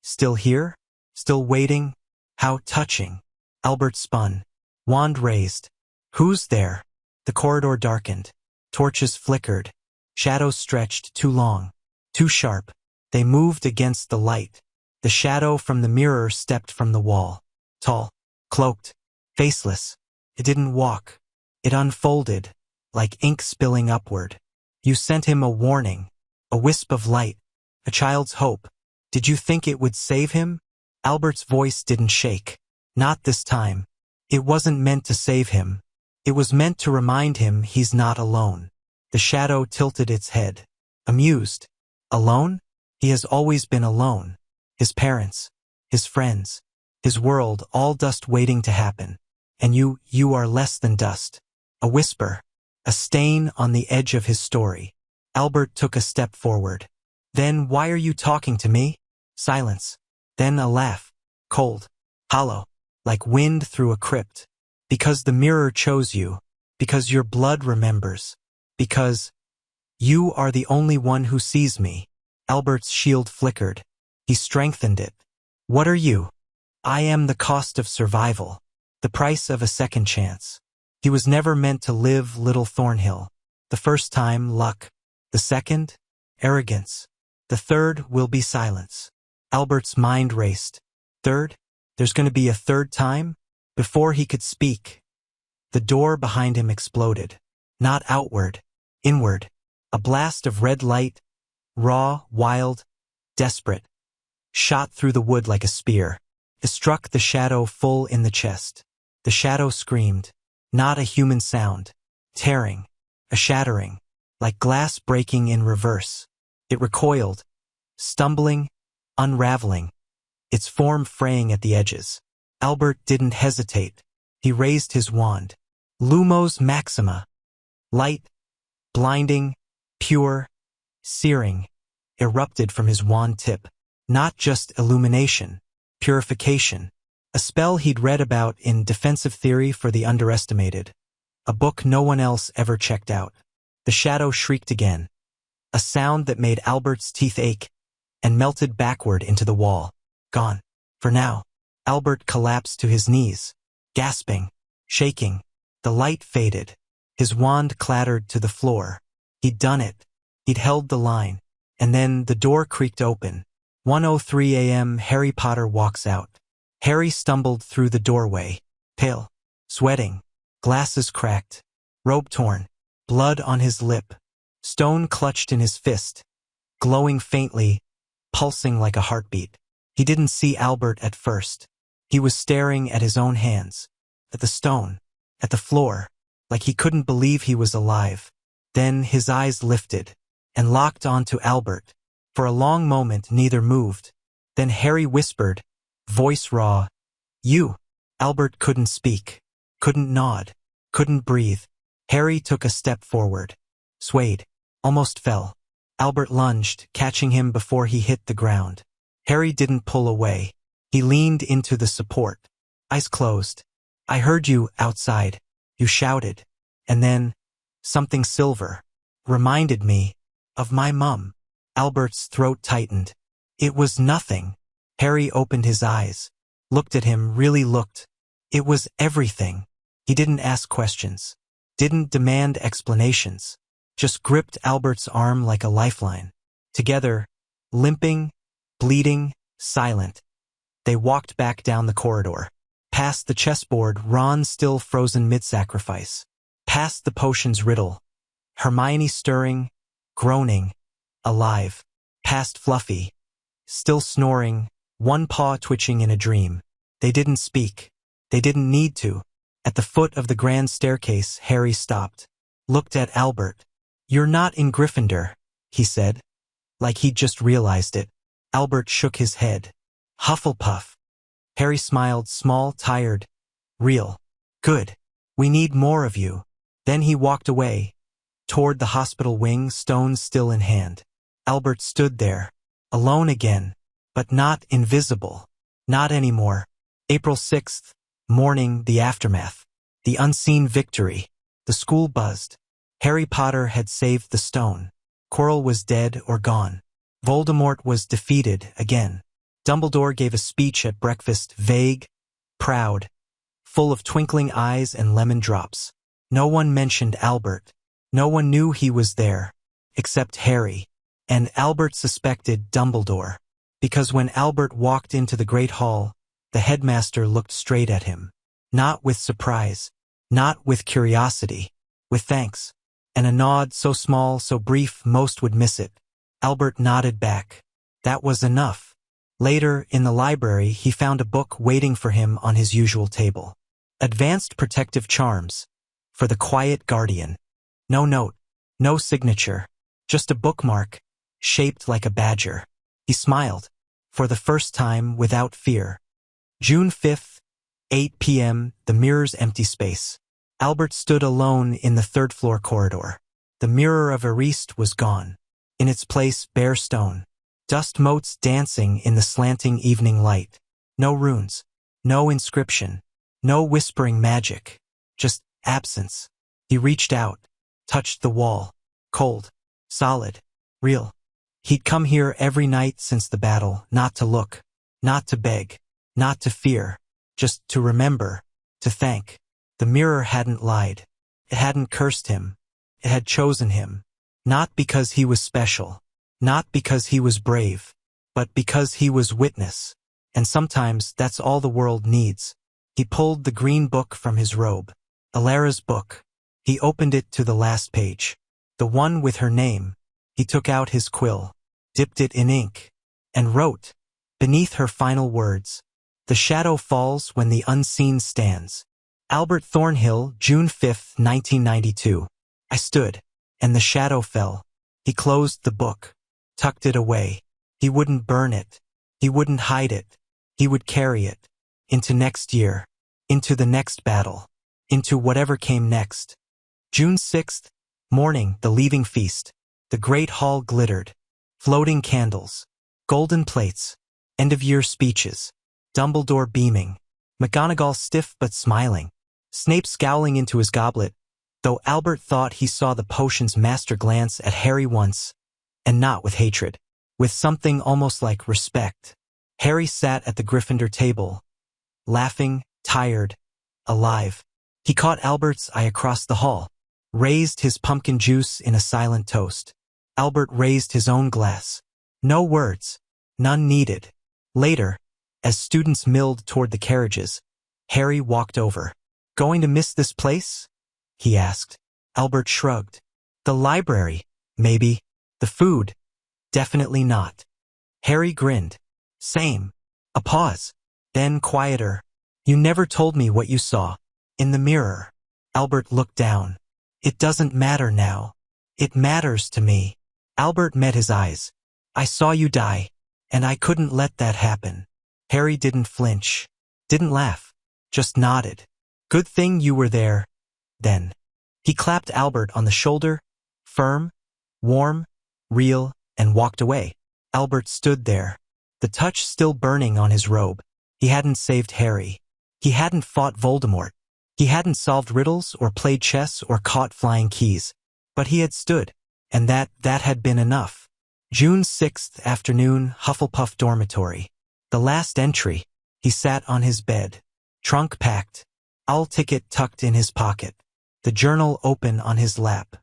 Still here? Still waiting? How touching. Albert spun. Wand raised. Who's there? The corridor darkened. Torches flickered. Shadows stretched too long. Too sharp. They moved against the light. The shadow from the mirror stepped from the wall. Tall. Cloaked. Faceless. It didn't walk. It unfolded, like ink spilling upward. You sent him a warning. A wisp of light. A child's hope. Did you think it would save him? Albert's voice didn't shake. Not this time. It wasn't meant to save him. It was meant to remind him he's not alone. The shadow tilted its head. Amused. Alone? He has always been alone. His parents. His friends. His world, all dust waiting to happen. And you are less than dust. A whisper. A stain on the edge of his story. Albert took a step forward. Then why are you talking to me? Silence. Then a laugh. Cold. Hollow. Like wind through a crypt. Because the mirror chose you. Because your blood remembers. Because you are the only one who sees me. Albert's shield flickered. He strengthened it. What are you? I am the cost of survival. The price of a second chance. He was never meant to live, little Thornhill. The first time, luck. The second, arrogance. The third will be silence. Albert's mind raced. Third? There's going to be a third time? Before he could speak, the door behind him exploded. Not outward, inward. A blast of red light, raw, wild, desperate, shot through the wood like a spear. It struck the shadow full in the chest. The shadow screamed. Not a human sound. Tearing. A shattering. Like glass breaking in reverse. It recoiled. Stumbling. Unraveling. Its form fraying at the edges. Albert didn't hesitate. He raised his wand. Lumos Maxima. Light. Blinding. Pure. Searing. Erupted from his wand tip. Not just illumination. Purification. A spell he'd read about in Defensive Theory for the Underestimated. A book no one else ever checked out. The shadow shrieked again. A sound that made Albert's teeth ache and melted backward into the wall. Gone. For now. Albert collapsed to his knees, gasping, shaking. The light faded. His wand clattered to the floor. He'd done it. He'd held the line. And then the door creaked open. 1:03 a.m. Harry Potter walks out. Harry stumbled through the doorway, pale, sweating, glasses cracked, robe torn, blood on his lip, stone clutched in his fist, glowing faintly, pulsing like a heartbeat. He didn't see Albert at first. He was staring at his own hands, at the stone, at the floor, like he couldn't believe he was alive. Then his eyes lifted and locked onto Albert. For a long moment neither moved. Then Harry whispered, voice raw, you. Albert couldn't speak, couldn't nod, couldn't breathe. Harry took a step forward, swayed, almost fell. Albert lunged, catching him before he hit the ground. Harry didn't pull away. He leaned into the support, eyes closed. I heard you outside, you shouted. And then, something silver, reminded me of my mum. Albert's throat tightened. It was nothing. Harry opened his eyes, looked at him, really looked. It was everything. He didn't ask questions, didn't demand explanations, just gripped Albert's arm like a lifeline. Together, limping, bleeding, silent, they walked back down the corridor, past the chessboard, Ron still frozen mid-sacrifice, past the potions riddle, Hermione stirring, groaning, alive, past Fluffy, still snoring, one paw twitching in a dream. They didn't speak. They didn't need to. At the foot of the grand staircase, Harry stopped, looked at Albert. You're not in Gryffindor, he said, like he'd just realized it. Albert shook his head. Hufflepuff. Harry smiled, small, tired, real. Good. We need more of you. Then he walked away, toward the hospital wing, stones still in hand. Albert stood there, alone again, but not invisible. Not anymore. April 6th, morning, the aftermath. The unseen victory. The school buzzed. Harry Potter had saved the stone. Quirrell was dead or gone. Voldemort was defeated again. Dumbledore gave a speech at breakfast, vague, proud, full of twinkling eyes and lemon drops. No one mentioned Albert. No one knew he was there, except Harry. And Albert suspected Dumbledore, because when Albert walked into the Great Hall, the headmaster looked straight at him. Not with surprise, not with curiosity, with thanks, and a nod so small, so brief, most would miss it. Albert nodded back. That was enough. Later, in the library, he found a book waiting for him on his usual table. Advanced Protective Charms. For the Quiet Guardian. No note, no signature, just a bookmark, shaped like a badger. He smiled, for the first time without fear. June 5th, 8 p.m., the Mirror's empty space. Albert stood alone in the third-floor corridor. The Mirror of Erised was gone. In its place, bare stone. Dust motes dancing in the slanting evening light. No runes. No inscription. No whispering magic. Just absence. He reached out, touched the wall. Cold. Solid. Real. He'd come here every night since the battle, not to look, not to beg, not to fear, just to remember, to thank. The mirror hadn't lied. It hadn't cursed him. It had chosen him. Not because he was special, not because he was brave, but because he was witness. And sometimes that's all the world needs. He pulled the green book from his robe. Alara's book. He opened it to the last page. The one with her name. He took out his quill, dipped it in ink, and wrote, beneath her final words, "The shadow falls when the unseen stands." Albert Thornhill, June 5, 1992. I stood, and the shadow fell. He closed the book, tucked it away. He wouldn't burn it. He wouldn't hide it. He would carry it. Into next year. Into the next battle. Into whatever came next. June 6th, morning, the leaving feast. The great hall glittered. Floating candles. Golden plates. End-of-year speeches. Dumbledore beaming. McGonagall stiff but smiling. Snape scowling into his goblet, though Albert thought he saw the potion's master glance at Harry once, and not with hatred, with something almost like respect. Harry sat at the Gryffindor table, laughing, tired, alive. He caught Albert's eye across the hall, raised his pumpkin juice in a silent toast. Albert raised his own glass. No words, none needed. Later, as students milled toward the carriages, Harry walked over. Going to miss this place? He asked. Albert shrugged. The library, maybe. The food, definitely not. Harry grinned. Same. A pause. Then quieter. You never told me what you saw. In the mirror. Albert looked down. It doesn't matter now. It matters to me. Albert met his eyes. I saw you die, and I couldn't let that happen. Harry didn't flinch. Didn't laugh. Just nodded. Good thing you were there, then. He clapped Albert on the shoulder, firm, warm, real, and walked away. Albert stood there, the touch still burning on his robe. He hadn't saved Harry. He hadn't fought Voldemort. He hadn't solved riddles or played chess or caught flying keys. But he had stood, and that had been enough. June 6th afternoon, Hufflepuff dormitory. The last entry. He sat on his bed, trunk packed, owl ticket tucked in his pocket, the journal open on his lap.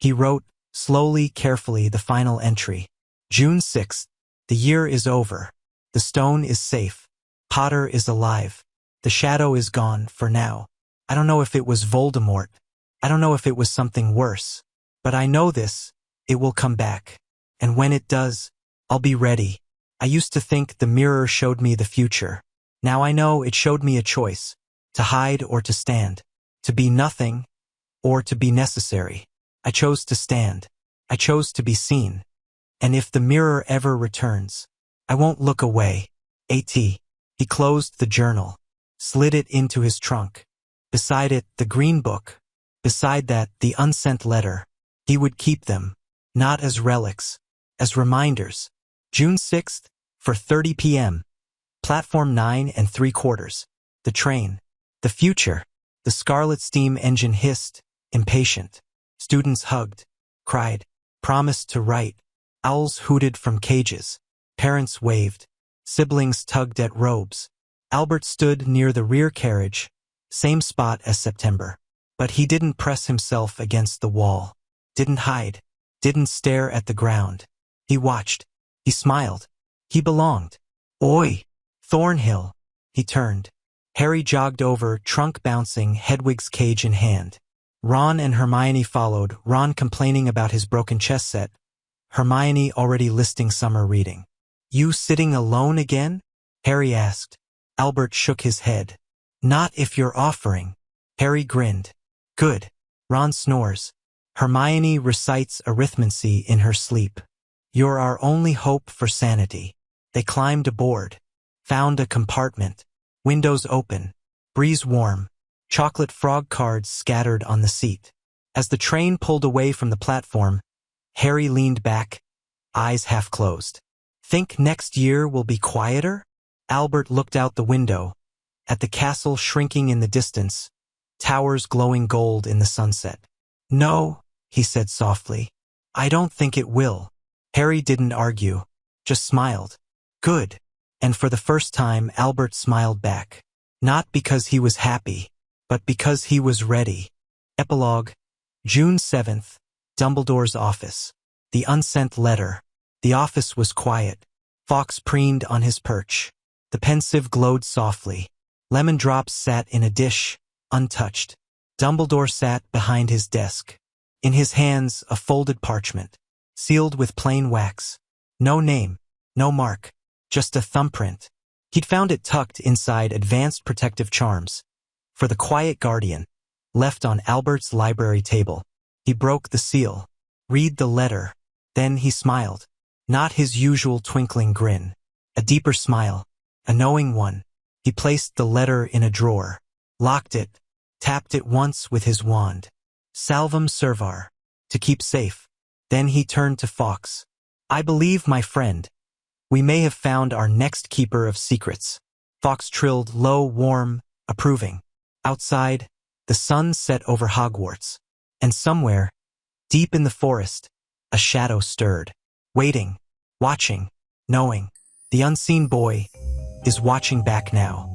He wrote, slowly, carefully, the final entry. June 6th. The year is over. The stone is safe. Potter is alive. The shadow is gone, for now. I don't know if it was Voldemort. I don't know if it was something worse. But I know this, it will come back. And when it does, I'll be ready. I used to think the mirror showed me the future. Now I know it showed me a choice. To hide or to stand. To be nothing, or to be necessary. I chose to stand. I chose to be seen. And if the mirror ever returns, I won't look away. A.T. He closed the journal, slid it into his trunk. Beside it, the green book. Beside that, the unsent letter. He would keep them, not as relics, as reminders. June 6th, for 30 p.m. Platform 9 3/4. The train. The future. The scarlet steam engine hissed, impatient. Students hugged, cried, promised to write, Owls hooted from cages. Parents waved. Siblings tugged at robes. Albert stood near the rear carriage, same spot as September. But he didn't press himself against the wall. Didn't hide. Didn't stare at the ground. He watched. He smiled. He belonged. Oi! Thornhill! He turned. Harry jogged over, trunk bouncing, Hedwig's cage in hand. Ron and Hermione followed, Ron complaining about his broken chess set, Hermione already listing summer reading. You sitting alone again? Harry asked. Albert shook his head. Not if you're offering. Harry grinned. Good. Ron snores. Hermione recites arithmancy in her sleep. You're our only hope for sanity. They climbed aboard. Found a compartment. Windows open. Breeze warm. Chocolate frog cards scattered on the seat. As the train pulled away from the platform, Harry leaned back, eyes half closed. Think next year will be quieter? Albert looked out the window, at the castle shrinking in the distance, towers glowing gold in the sunset. No, he said softly. I don't think it will. Harry didn't argue, just smiled. Good. And for the first time, Albert smiled back. Not because he was happy, but because he was ready. Epilogue, June 7th, Dumbledore's office. The unsent letter. The office was quiet. Fawkes preened on his perch. The pensive glowed softly. Lemon drops sat in a dish, untouched. Dumbledore sat behind his desk. In his hands, a folded parchment, sealed with plain wax. No name, no mark, just a thumbprint. He'd found it tucked inside advanced protective charms. For the quiet guardian, left on Albert's library table. He broke the seal. Read the letter. Then he smiled. Not his usual twinkling grin. A deeper smile. A knowing one. He placed the letter in a drawer. Locked it. Tapped it once with his wand. Salvum servar. To keep safe. Then he turned to Fawkes. I believe, my friend, we may have found our next keeper of secrets. Fawkes trilled low, warm, approving. Outside, the sun set over Hogwarts. And somewhere, deep in the forest, a shadow stirred. Waiting, watching, knowing. The unseen boy is watching back now.